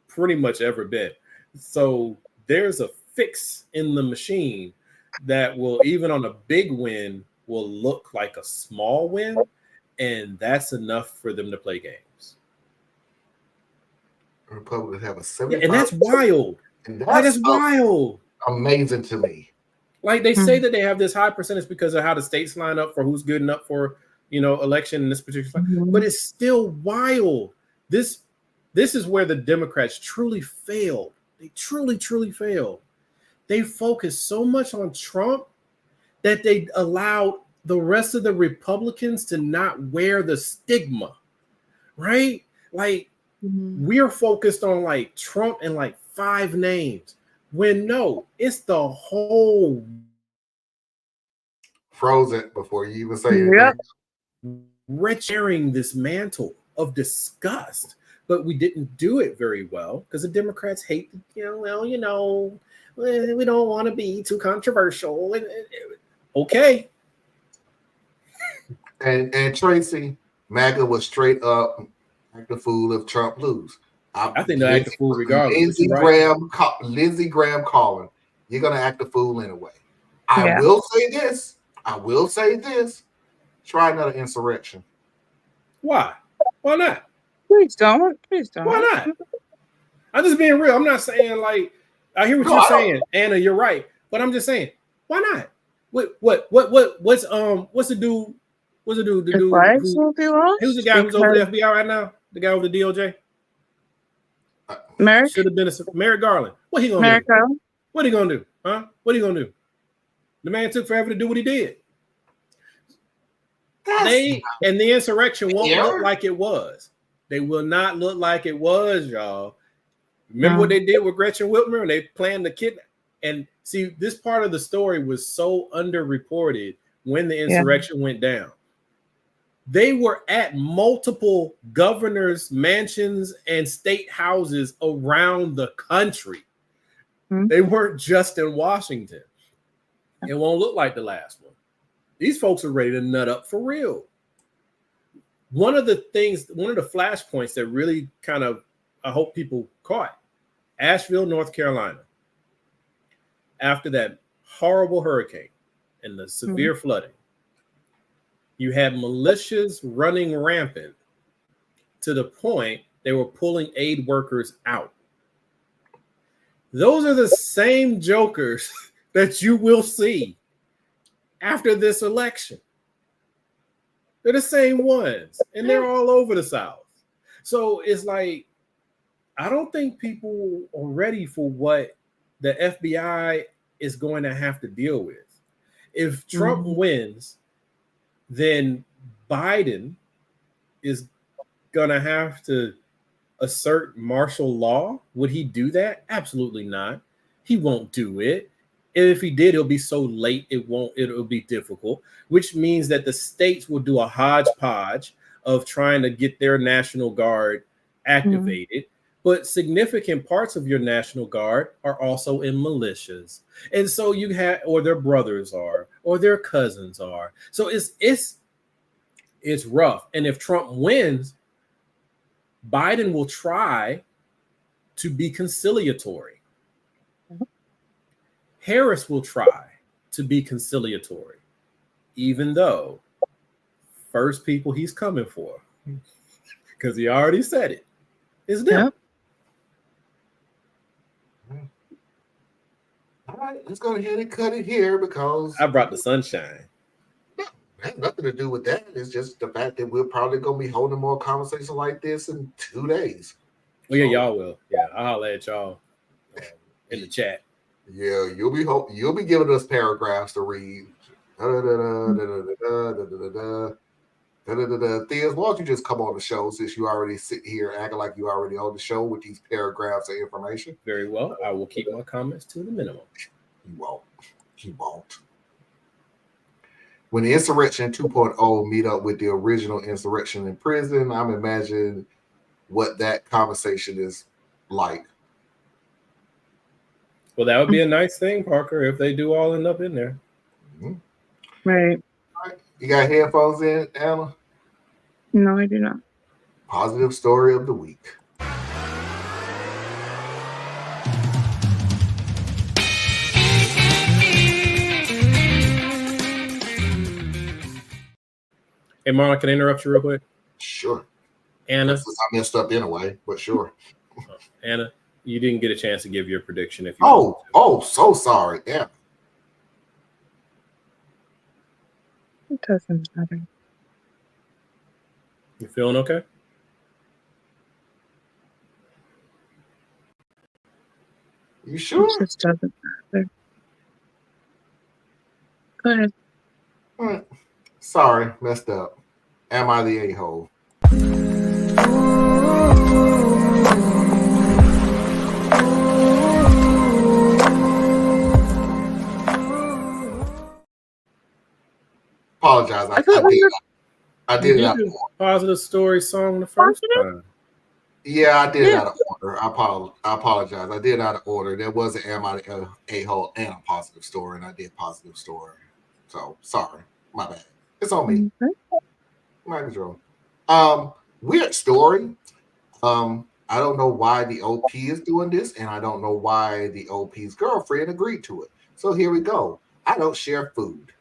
S4: pretty much ever been. So there's a fix in the machine that will, even on a big win, will look like a small win, and that's enough for them to play games.
S2: Republicans have a 75%.
S4: And that's wild.
S2: And
S4: that's wild.
S2: Amazing to me.
S4: Like, they say that they have this high percentage because of how the states line up for who's good enough for, election in this particular but it's still wild. This is where the Democrats truly failed. They truly failed. They focused so much on Trump that they allowed the rest of the Republicans to not wear the stigma, right? Like, we're focused on like Trump and like 5 names, when no, it's the whole.
S2: Froze it before you even say anything.
S4: Sharing this mantle of disgust, but we didn't do it very well because the Democrats hate, we don't want to be too controversial. Okay.
S2: And Tracy, MAGA was straight up act the fool if Trump lose.
S4: I think they'll act the fool regardless.
S2: Lindsey Graham calling. You're gonna act the fool anyway. I will say this. Try another insurrection.
S4: Why? Why not?
S3: Please don't. Please don't.
S4: Why not? I'm just being real. I'm not saying like I hear what
S2: No,
S4: you're
S2: I don't.
S4: saying, Anna. You're right, but I'm just saying, why not? What's the dude? What's the dude? The
S3: If
S4: dude
S3: lives will be lost,
S4: who's the guy who's over
S3: because
S4: the FBI right now? The guy over the DOJ
S3: Merrick,
S4: should have been Merrick Garland. What he gonna
S3: Merrick,
S4: do? What he gonna do? Huh? What he gonna do? The man took forever to do what he did. The insurrection won't look like it was. They will not look like it was, y'all. Remember what they did with Gretchen Whitmer and they planned the kidnap? And see, this part of the story was so underreported when the insurrection went down. They were at multiple governors' mansions and state houses around the country. They weren't just in Washington. It won't look like the last one. These folks are ready to nut up for real. One of the flashpoints that really kind of, I hope people caught, Asheville, North Carolina. After that horrible hurricane and the severe flooding, you had militias running rampant to the point they were pulling aid workers out. Those are the same jokers that you will see after this election. They're the same ones, and they're all over the South. So it's like, I don't think people are ready for what the FBI is going to have to deal with. If Trump wins, then Biden is going to have to assert martial law. Would he do that? Absolutely not. He won't do it. If he did, it'll be so late, it'll be difficult, which means that the states will do a hodgepodge of trying to get their National Guard activated. But significant parts of your National Guard are also in militias. And so you have, or their brothers are, or their cousins are. So it's rough. And if Trump wins, Biden will try to be conciliatory. Harris will try to be conciliatory, even though first people he's coming for, because he already said it, is them.
S2: All right, let's go ahead and cut it here because
S4: I brought the sunshine.
S2: It has nothing to do with that. It's just the fact that we're probably going to be holding more conversations like this in 2 days.
S4: Well, yeah, y'all will. Yeah, I'll holler at y'all in the chat.
S2: Yeah, you'll be giving us paragraphs to read. Theas, why don't you just come on the show since you already sit here acting like you already on the show with these paragraphs of information?
S4: Very well. I will keep my comments to the minimum.
S2: You won't. When the Insurrection 2.0 meet up with the original Insurrection in prison, I'm imagining what that conversation is like.
S4: Well, that would be a nice thing, Parker, if they do all end up in there.
S3: Right.
S2: You got headphones in, Anna?
S3: No, I do not.
S2: Positive story of the week.
S4: Hey, Marlon, can I interrupt you real quick?
S2: Sure.
S4: Anna?
S2: Since I messed up anyway, but sure.
S4: Anna, you didn't get a chance to give your prediction. If you
S2: so sorry. Yeah.
S3: It doesn't matter.
S4: You feeling okay?
S2: You sure?
S3: It just doesn't matter. Go ahead.
S2: All right. Sorry, messed up. Am I the a-hole? Apologize. I did it out of order.
S4: Positive story song the first time.
S2: Yeah, I did it out of order. I apologize. I did it out of order. There was an Am I the a-hole and a positive story, and I did positive story. So sorry. My bad. It's on me. My control. Weird story. I don't know why the OP is doing this, and I don't know why the OP's girlfriend agreed to it. So here we go. I don't share food.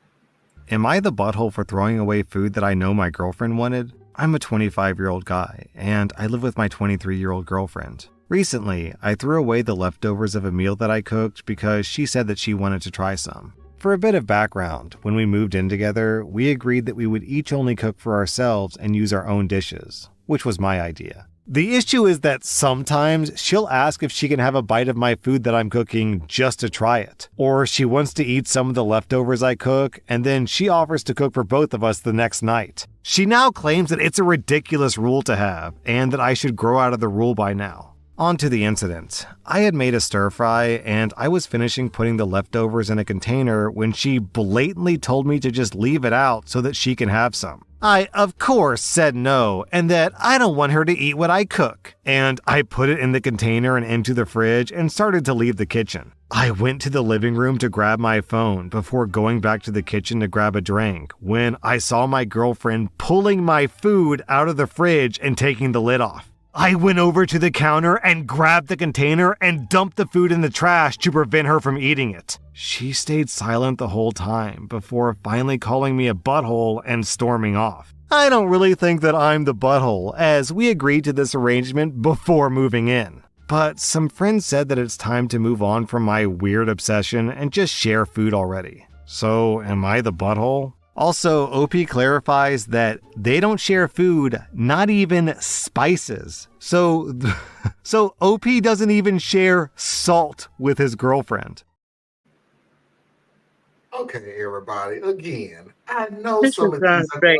S5: Am I the butthole for throwing away food that I know my girlfriend wanted? I'm a 25-year-old guy, and I live with my 23-year-old girlfriend. Recently, I threw away the leftovers of a meal that I cooked because she said that she wanted to try some. For a bit of background, when we moved in together, we agreed that we would each only cook for ourselves and use our own dishes, which was my idea. The issue is that sometimes she'll ask if she can have a bite of my food that I'm cooking just to try it. Or she wants to eat some of the leftovers I cook, and then she offers to cook for both of us the next night. She now claims that it's a ridiculous rule to have, and that I should grow out of the rule by now. On to the incident. I had made a stir fry, and I was finishing putting the leftovers in a container when she blatantly told me to just leave it out so that she can have some. I, of course, said no, and that I don't want her to eat what I cook. And I put it in the container and into the fridge and started to leave the kitchen. I went to the living room to grab my phone before going back to the kitchen to grab a drink when I saw my girlfriend pulling my food out of the fridge and taking the lid off. I went over to the counter and grabbed the container and dumped the food in the trash to prevent her from eating it. She stayed silent the whole time before finally calling me a butthole and storming off. I don't really think that I'm the butthole, as we agreed to this arrangement before moving in. But some friends said that it's time to move on from my weird obsession and just share food already. So, am I the butthole? Also, OP clarifies that they don't share food, not even spices. So OP doesn't even share salt with his girlfriend.
S2: Okay, everybody. Again, I know
S3: This
S2: some
S3: is
S2: of
S3: great.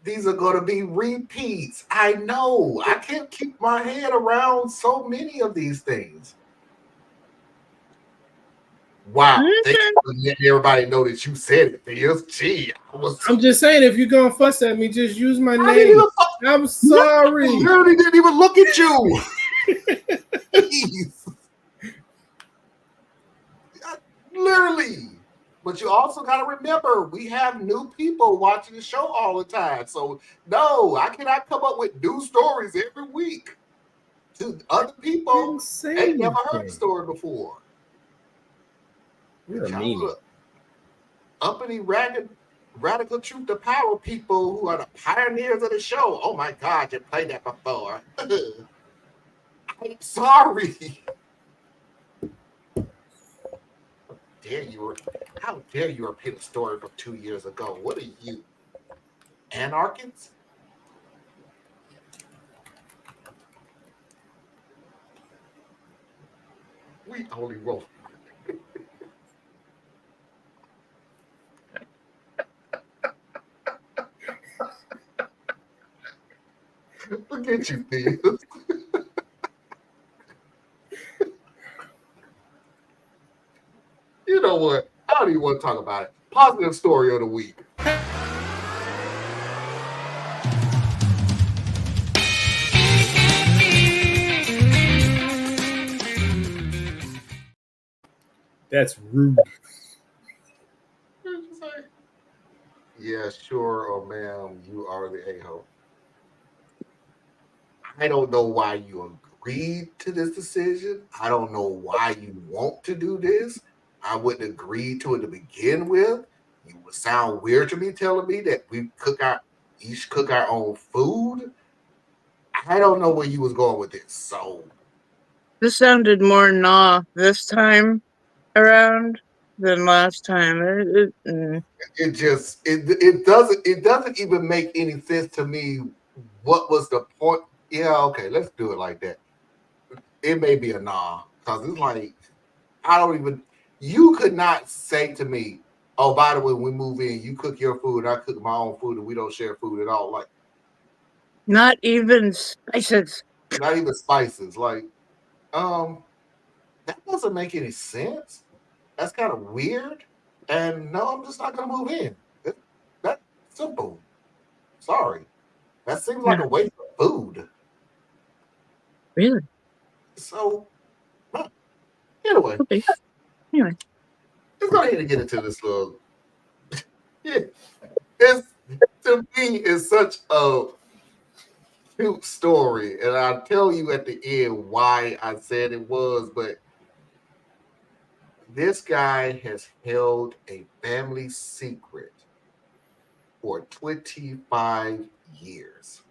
S2: these are going to be repeats. I know. I can't keep my head around so many of these things. Wow. Thank you for letting everybody know that you said it, Theus. Gee,
S4: I'm just saying, if you're gonna fuss at me, just use my
S2: I
S4: name. I'm sorry.
S2: I literally didn't even look at you. Please. Literally. But you also got to remember, we have new people watching the show all the time. So, no, I cannot come up with new stories every week to other people that never heard the story before.
S4: You're a meanie.
S2: Uppity, radical truth to power people who are the pioneers of the show. Oh my God, you played that before. I'm sorry. How dare you repeat a story from 2 years ago? What are you, anarchists? We only roll. Forget you, Theus. You know what? I don't even want to talk about it. Positive story of the week.
S4: That's rude.
S2: Yeah, sure, oh ma'am, you are the a-hole. I don't know why you agreed to this decision. I don't know why you want to do this. I wouldn't agree to it to begin with. You would sound weird to me telling me that we each cook our own food. I don't know where you was going with this. So
S3: This sounded more nah this time around than last time.
S2: it doesn't even make any sense to me. What was the point? Yeah, okay, let's do it like that. It may be a nah, because it's like you could not say to me, oh, by the way, when we move in, you cook your food, I cook my own food, and we don't share food at all. Like,
S3: not even spices.
S2: not even spices. Like, that doesn't make any sense. That's kind of weird. And no, I'm just not gonna move in. That's simple. Sorry. That seems like a waste of food.
S3: Really?
S2: So, anyway.
S3: Okay. Anyway.
S2: Let's go ahead and get into this little. Yeah. It's, to me, is such a cute story. And I'll tell you at the end why I said it was, but this guy has held a family secret for 25 years?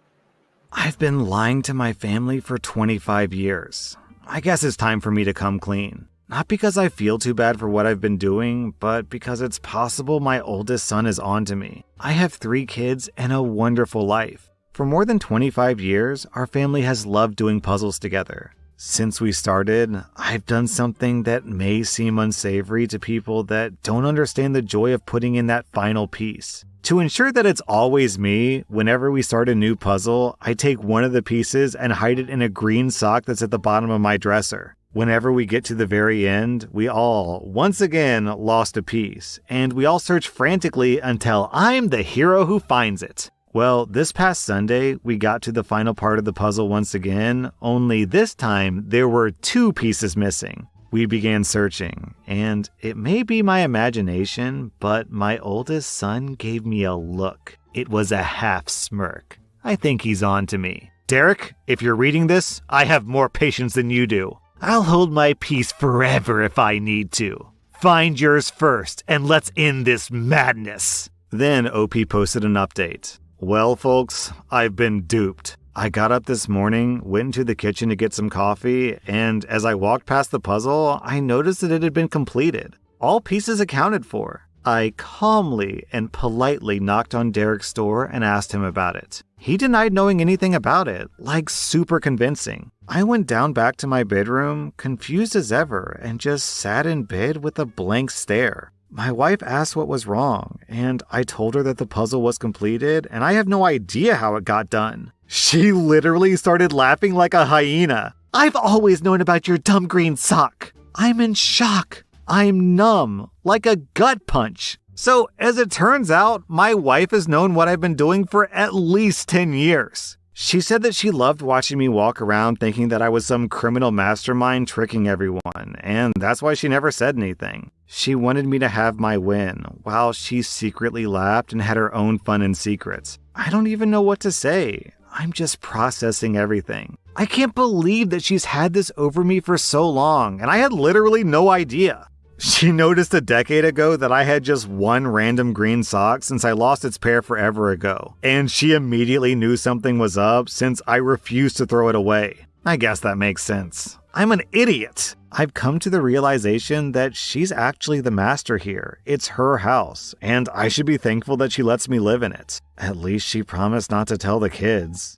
S5: I've been lying to my family for 25 years. I guess it's time for me to come clean. Not because I feel too bad for what I've been doing, but because it's possible my oldest son is on to me. I have 3 kids and a wonderful life. For more than 25 years, our family has loved doing puzzles together. Since we started, I've done something that may seem unsavory to people that don't understand the joy of putting in that final piece. To ensure that it's always me, whenever we start a new puzzle, I take one of the pieces and hide it in a green sock that's at the bottom of my dresser. Whenever we get to the very end, we all, once again, lost a piece, and we all search frantically until I'm the hero who finds it. Well, this past Sunday, we got to the final part of the puzzle once again, only this time there were 2 pieces missing. We began searching, and it may be my imagination, but my oldest son gave me a look. It was a half smirk. I think he's on to me. Derek, if you're reading this, I have more patience than you do. I'll hold my peace forever if I need to. Find yours first, and let's end this madness. Then OP posted an update. Well, folks, I've been duped. I got up this morning, went into the kitchen to get some coffee, and as I walked past the puzzle, I noticed that it had been completed. All pieces accounted for. I calmly and politely knocked on Derek's door and asked him about it. He denied knowing anything about it, like super convincing. I went down back to my bedroom, confused as ever, and just sat in bed with a blank stare. My wife asked what was wrong, and I told her that the puzzle was completed, and I have no idea how it got done. She literally started laughing like a hyena. I've always known about your dumb green sock. I'm in shock. I'm numb, like a gut punch. So, as it turns out, my wife has known what I've been doing for at least 10 years. She said that she loved watching me walk around thinking that I was some criminal mastermind tricking everyone, and that's why she never said anything. She wanted me to have my win, while she secretly laughed and had her own fun in secret. I don't even know what to say. I'm just processing everything. I can't believe that she's had this over me for so long, and I had literally no idea. She noticed a decade ago that I had just one random green sock since I lost its pair forever ago, and she immediately knew something was up since I refused to throw it away. I guess that makes sense. I'm an idiot. I've come to the realization that she's actually the master here. It's her house, and I should be thankful that she lets me live in it. At least she promised not to tell the kids.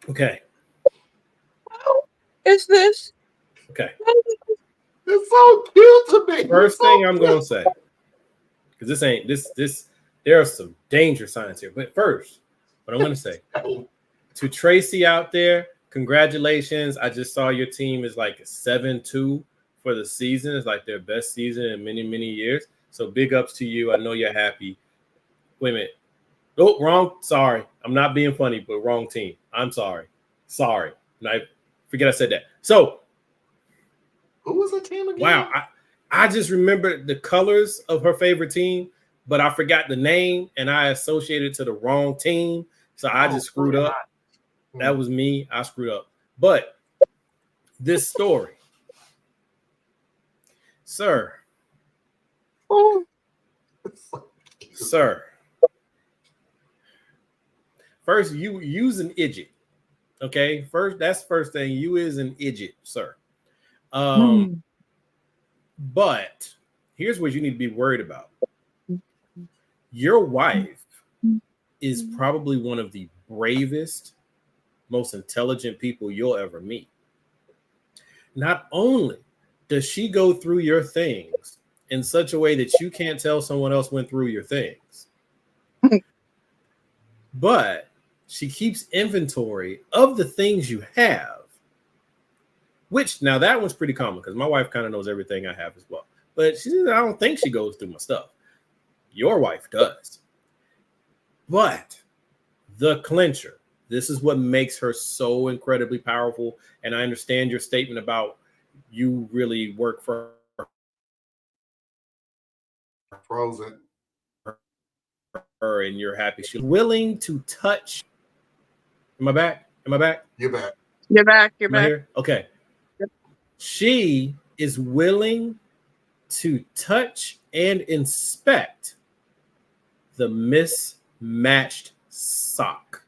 S4: Okay.
S3: Is this?
S4: Okay.
S2: It's so cute to me.
S4: First thing I'm gonna say, because this ain't this. There are some danger signs here. But first, what I'm gonna say to Tracy out there, congratulations! I just saw your team is like 7-2 for the season. It's like their best season in many years. So big ups to you. I know you're happy. Wait a minute. Oh, wrong. Sorry, I'm not being funny, but wrong team. I'm sorry. And I forget I said that. So.
S2: Who was the team again?
S4: Wow, I just remember the colors of her favorite team, but I forgot the name and I associated it to the wrong team. So I just screwed up. That was me. I screwed up. But this story, sir, first you use an idiot. Okay, that's first thing. You is an idiot, sir. But here's what you need to be worried about. Your wife is probably one of the bravest, most intelligent people you'll ever meet. Not only does she go through your things in such a way that you can't tell someone else went through your things, but she keeps inventory of the things you have. Which now that one's pretty common because my wife kind of knows everything I have as well. But I don't think she goes through my stuff. Your wife does. But the clincher, this is what makes her so incredibly powerful. And I understand your statement about you really work for
S2: Frozen.
S4: her and you're happy. She's willing to touch. Am I back?
S2: You're back.
S3: You're back. You're
S4: Am I
S3: back.
S4: here? Okay. She is willing to touch and inspect the mismatched sock.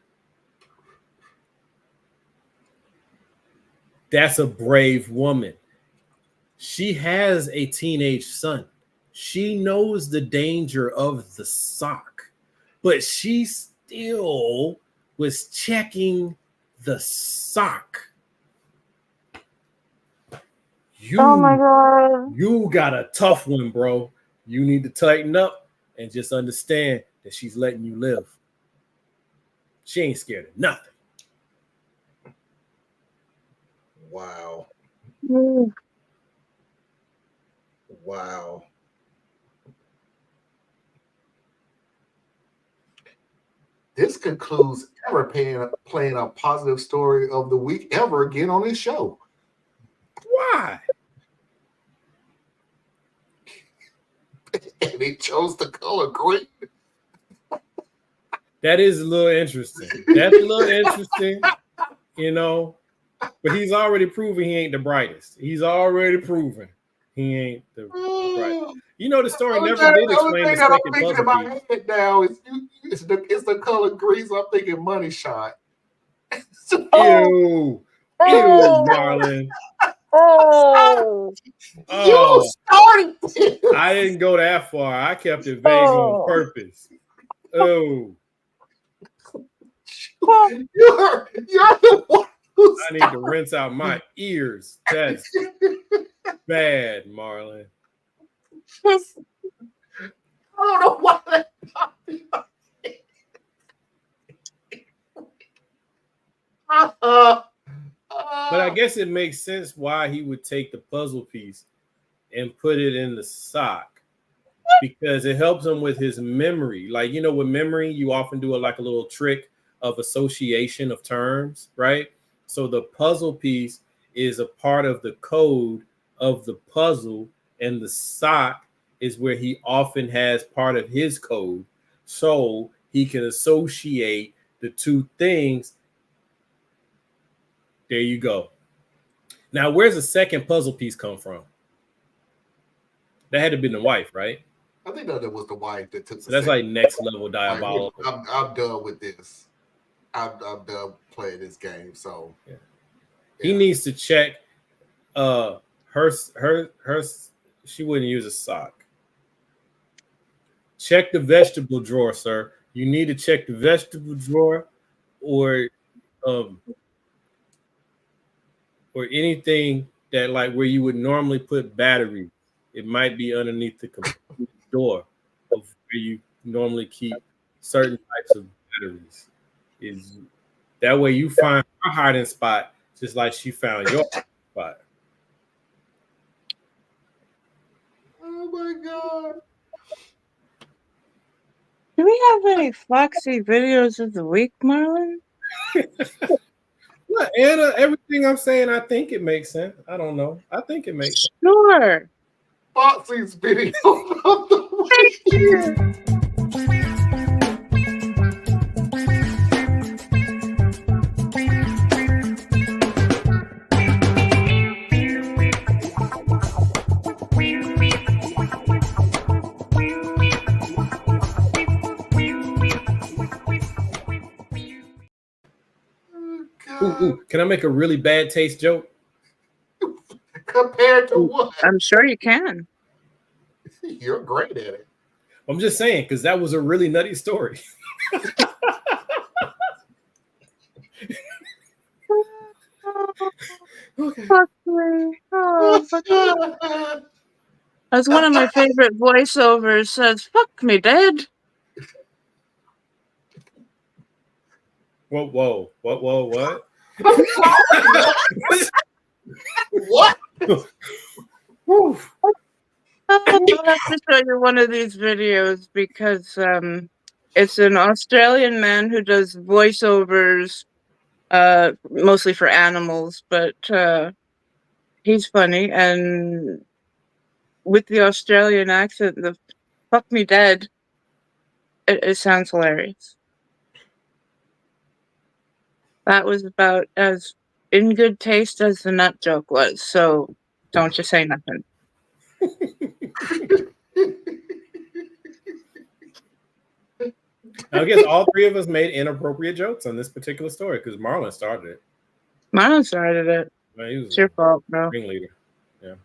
S4: That's a brave woman. She has a teenage son. She knows the danger of the sock, but she still was checking the sock.
S3: Oh my god.
S4: You got a tough one, bro. You need to tighten up and just understand that she's letting you live. She ain't scared of nothing.
S2: Wow.
S3: Mm.
S2: Wow. This concludes ever playing a positive story of the week ever again on this show.
S4: Why?
S2: And he chose the color green.
S4: That is a little interesting. That's a little interesting, you know. But he's already proven he ain't the brightest. He's already proven he ain't the brightest. You know, the story never did explain the second puzzle
S2: in my
S4: piece.
S2: head now is it's the color green. So I'm thinking money shot.
S4: Ew, Marlon.
S3: Oh.
S2: You started this.
S4: I didn't go that far. I kept it vague on purpose. Oh,
S2: You're the one who
S4: I need to rinse out my ears. That's bad, Marlon.
S2: I don't know why.
S4: But I guess it makes sense why he would take the puzzle piece and put it in the sock, because it helps him with his memory. Like, you know, with memory, you often do a little trick of association of terms, right? So the puzzle piece is a part of the code of the puzzle, and the sock is where he often has part of his code, so he can associate the two things. There you go. Now, where's the second puzzle piece come from? That had to be the wife, right?
S2: I think that was the wife that took.
S4: So that's like next level diabolical.
S2: I'm done with this. I'm done playing this game. So
S4: yeah. He needs to check. Her. She wouldn't use a sock. Check the vegetable drawer, sir. You need to check the vegetable drawer, or anything that like where you would normally put batteries. It might be underneath the door of where you normally keep certain types of batteries. Is that way you find her hiding spot just like she found your spot.
S2: Oh my god.
S3: Do we have any Foxy videos of the week, Marlon?
S4: Look, Anna, everything I'm saying, I think it makes sense. I don't know. I think it makes sense.
S3: Sure.
S2: Foxy's video of the week.
S4: Ooh, can I make a really bad taste joke?
S2: Compared to what?
S3: I'm sure you can.
S2: You're great at it.
S4: I'm just saying, because that was a really nutty story.
S3: Okay. Fuck me. Oh, fuck me. As one of my favorite voiceovers says, "Fuck me, Dad."
S4: Whoa, what?
S2: What?
S3: I'll have to show you one of these videos because it's an Australian man who does voiceovers, mostly for animals, but he's funny, and with the Australian accent, the "fuck me dead," it sounds hilarious. That was about as in good taste as the nut joke was, so don't you say nothing.
S4: I guess all three of us made inappropriate jokes on this particular story because Marlon started it.
S3: Marlon started it.
S4: Man, he was
S3: It's your fault, bro.
S4: ringleader. Yeah.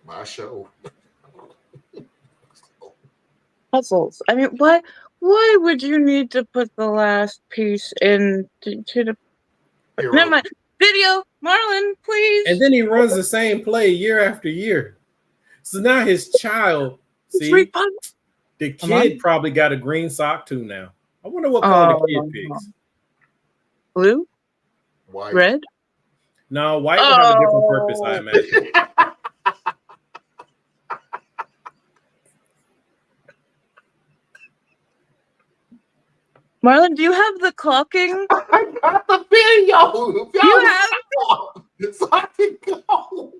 S2: My show.
S3: Puzzles. I mean, why would you need to put the last piece in to the never mind. Video, Marlon, please.
S4: And then he runs the same play year after year. So now his child, see, the kid probably got a green sock too now. I wonder what color the kid picks.
S3: Blue?
S2: White.
S3: Red?
S4: No, white would have a different purpose, I imagine.
S3: Marlon, do you have the clocking?
S2: I got the video.
S3: You have
S2: so I can go.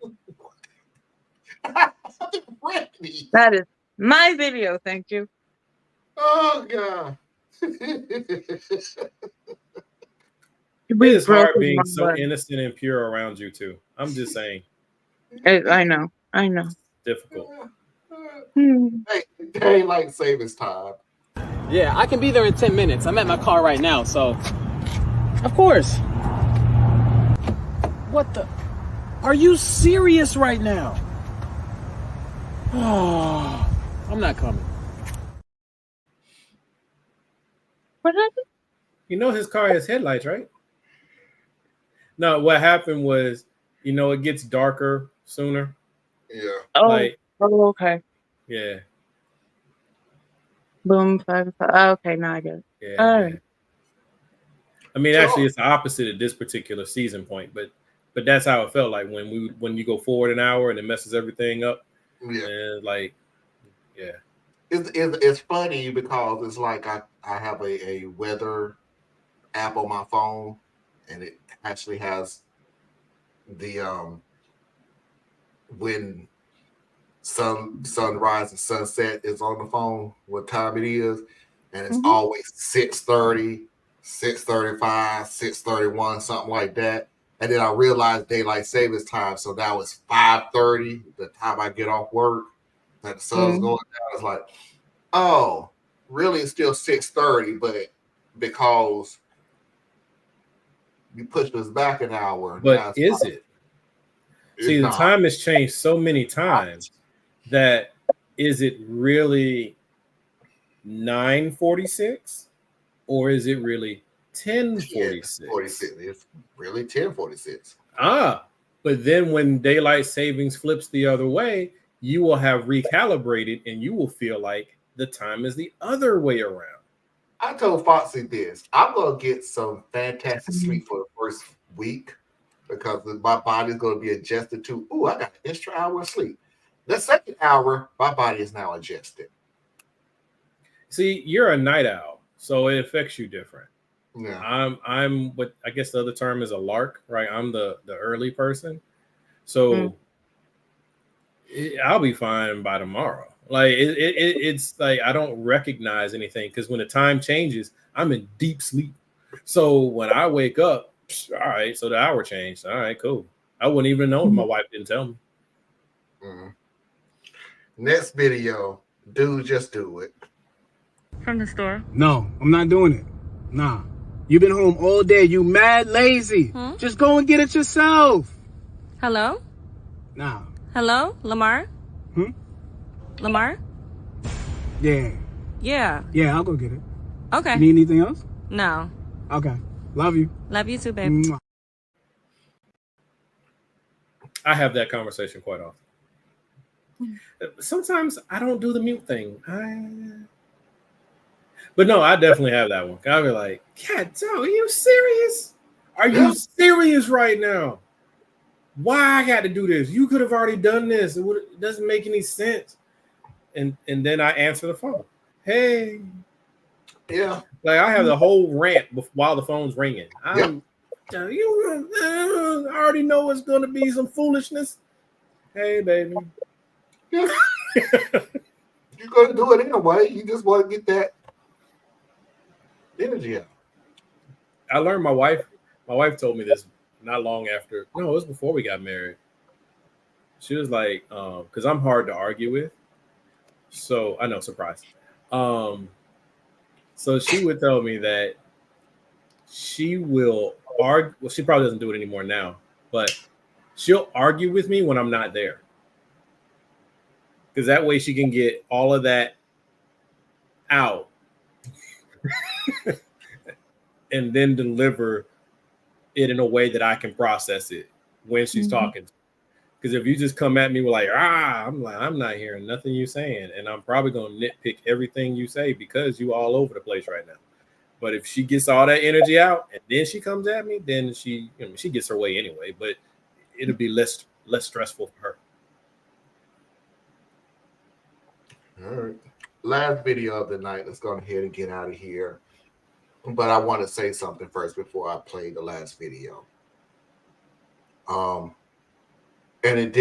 S2: Ready.
S3: That is my video, thank you.
S2: Oh God.
S4: It's hard being so innocent and pure around you too. I'm just saying.
S3: I know.
S4: Difficult.
S2: Hey, daylight savings time.
S7: Yeah, I can be there in 10 minutes. I'm at my car right now, so. Of course. What the? Are you serious right now? Oh, I'm not coming.
S3: What happened?
S4: You know his car has headlights, right? No, what happened was, it gets darker sooner.
S2: Yeah.
S3: Oh, okay.
S4: Yeah.
S3: Boom, 5. Okay, now I get it.
S4: Yeah.
S3: All right.
S4: I mean, actually, it's the opposite at this particular season point, but that's how it felt like when you go forward an hour and it messes everything up.
S2: Yeah.
S4: And yeah.
S2: It's funny because it's like I have a weather app on my phone, and it actually has the when sunrise and sunset is on the phone, what time it is, and it's always 6:30, 6:35, 6:31, something like that. And then I realized daylight savings time, so that was 5:30, the time I get off work, that the sun's going down. It's like, oh, really? It's still 6:30, but because you pushed us back an hour.
S4: But is it? See, the time has changed so many times that is it really 9:46 or is it really 10:46?
S2: 46. It's really 10:46.
S4: But then when daylight savings flips the other way, you will have recalibrated and you will feel like the time is the other way around.
S2: I told Foxy this. I'm going to get some fantastic sleep for the first week because my body's going to be adjusted to, I got an extra hour of sleep. The second hour, my body is now adjusted.
S4: See, you're a night owl, so it affects you different.
S2: Yeah.
S4: I'm what I guess the other term is a lark, right? I'm the early person. So I'll be fine by tomorrow. Like it's like I don't recognize anything because when the time changes, I'm in deep sleep. So when I wake up, all right, so the hour changed. All right, cool. I wouldn't even know if my wife didn't tell me.
S2: Next video, dude, just do it.
S3: From the store?
S8: No, I'm not doing it. Nah. You've been home all day. You mad lazy. Just go and get it yourself.
S9: Hello?
S8: Nah.
S9: Hello? Lamar? Lamar?
S8: Yeah.
S9: Yeah.
S8: Yeah, I'll go get it.
S9: Okay.
S8: You need anything else?
S9: No.
S8: Okay. Love you.
S9: Love you too, babe.
S8: Mwah.
S4: I have that conversation quite often. Sometimes I don't do the mute thing. But no, I definitely have that one. I'll be like, God, are you serious? Are you serious right now? Why I got to do this? You could have already done this. It doesn't make any sense. And then I answer the phone. Hey.
S2: Yeah.
S4: Like I have the whole rant while the phone's ringing. I already know it's going to be some foolishness. Hey, baby.
S2: You're going to do it anyway. You just want to get that energy out.
S4: I learned my wife told me this not long after. No, it was before we got married. She was like, because I'm hard to argue with. So I know, surprise. So she would tell me that she will argue. Well, she probably doesn't do it anymore now, but she'll argue with me when I'm not there. Because that way she can get all of that out and then deliver it in a way that I can process it when she's talking. Because if you just come at me with like, I'm like, I'm not hearing nothing you're saying. And I'm probably going to nitpick everything you say because you all over the place right now. But if she gets all that energy out and then she comes at me, then she gets her way anyway. But it'll be less stressful for her.
S2: All right. Last video of the night. Let's go ahead and get out of here. But I want to say something first before I play the last video. And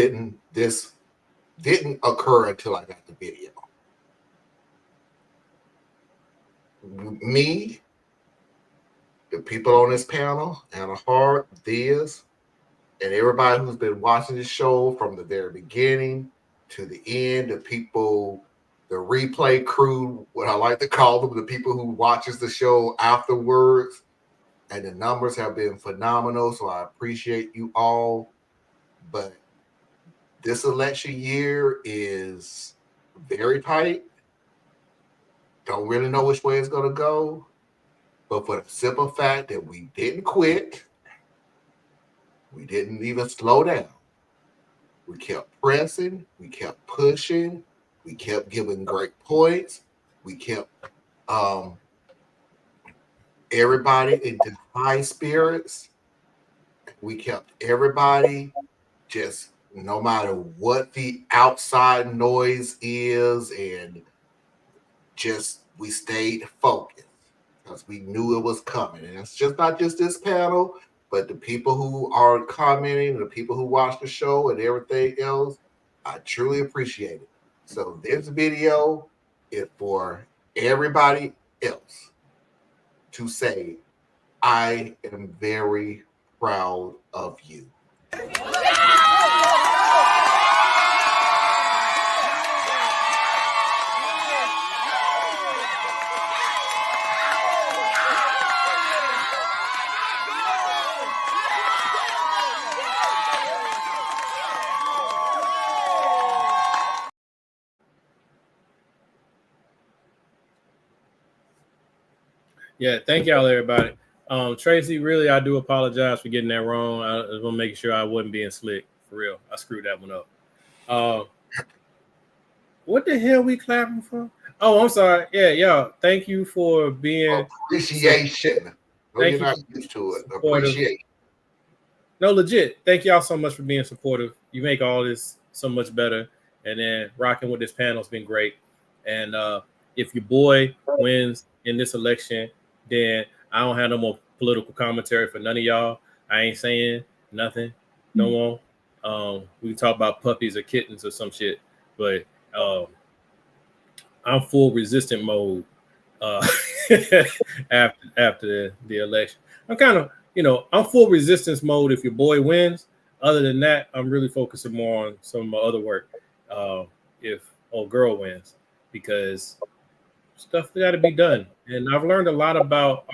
S2: this didn't occur until I got the video. Me, the people on this panel, Anna Hart, Diaz, and everybody who's been watching this show from the very beginning to the end, the people, the replay crew, what I like to call them, the people who watches the show afterwards, and the numbers have been phenomenal. So I appreciate you all. But this election year is very tight. Don't really know which way it's going to go. But for the simple fact that we didn't quit, we didn't even slow down. We kept pressing, we kept pushing, we kept giving great points, we kept everybody into high spirits. We kept everybody just, no matter what the outside noise is, and just we stayed focused because we knew it was coming. And it's just not just this panel, but the people who are commenting, the people who watch the show and everything else. I truly appreciate it. So this video is for everybody else to say, I am very proud of you.
S4: Yeah, thank y'all, everybody. Tracy, really, I do apologize for getting that wrong. I was gonna make sure I wasn't being slick. For real, I screwed that one up. What the hell we clapping for? Oh, I'm sorry. Yeah, y'all. Thank you for being
S2: appreciation. No, you're not used to it. Appreciate.
S4: No, legit. Thank y'all so much for being supportive. You make all this so much better. And then rocking with this panel has been great. And if your boy wins in this election, then I don't have no more political commentary for none of y'all. I ain't saying nothing no more. We can talk about puppies or kittens or some shit, but I'm full resistant mode after the election. I'm kind of, I'm full resistance mode if your boy wins. Other than that, I'm really focusing more on some of my other work if old girl wins, because stuff got to be done. And I've learned a lot about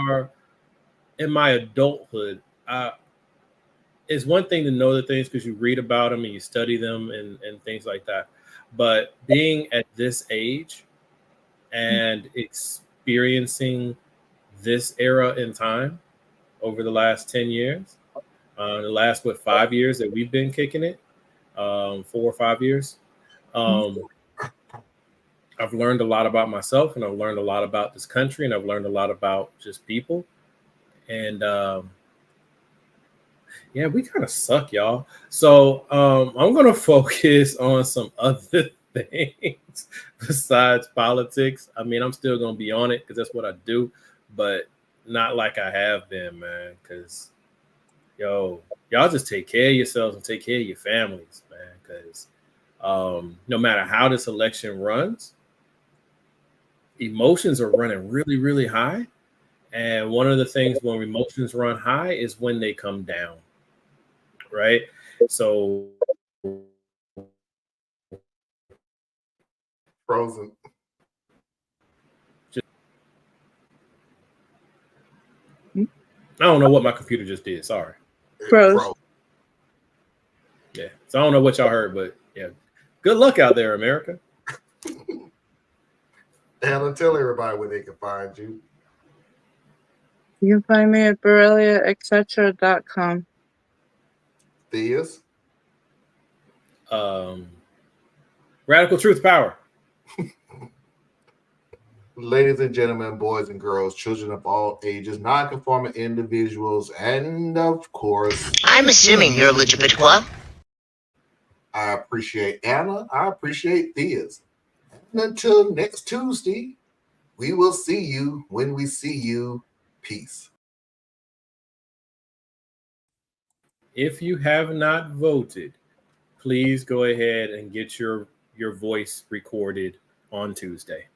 S4: in my adulthood. It's one thing to know the things because you read about them and you study them and things like that. But being at this age and experiencing this era in time over the last 10 years, the last 5 years that we've been kicking it, 4 or 5 years, I've learned a lot about myself, and I've learned a lot about this country, and I've learned a lot about just people. And yeah, we kind of suck, y'all. So I'm gonna focus on some other things besides politics. I mean, I'm still gonna be on it because that's what I do, but not like I have been, man. Because y'all just take care of yourselves and take care of your families, man. Because no matter how this election runs, emotions are running really, really high. And one of the things when emotions run high is when they come down, right? So
S2: frozen.
S4: I don't know what my computer just did. Sorry.
S3: Froze.
S4: Yeah. So I don't know what y'all heard, but yeah. Good luck out there, America.
S2: Anna, tell everybody where they can find you.
S3: You can find me at BoreliaEtc.com.
S2: Theus.
S4: Radical Truth Power.
S2: Ladies and gentlemen, boys and girls, children of all ages, non-conforming individuals, and of course,
S10: I'm assuming you're LGBTQ.
S2: I appreciate Anna. I appreciate Theus. And until next Tuesday, we will see you when we see you. Peace.
S4: If you have not voted, please go ahead and get your voice recorded on Tuesday.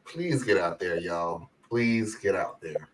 S2: Please get out there, y'all. Please get out there.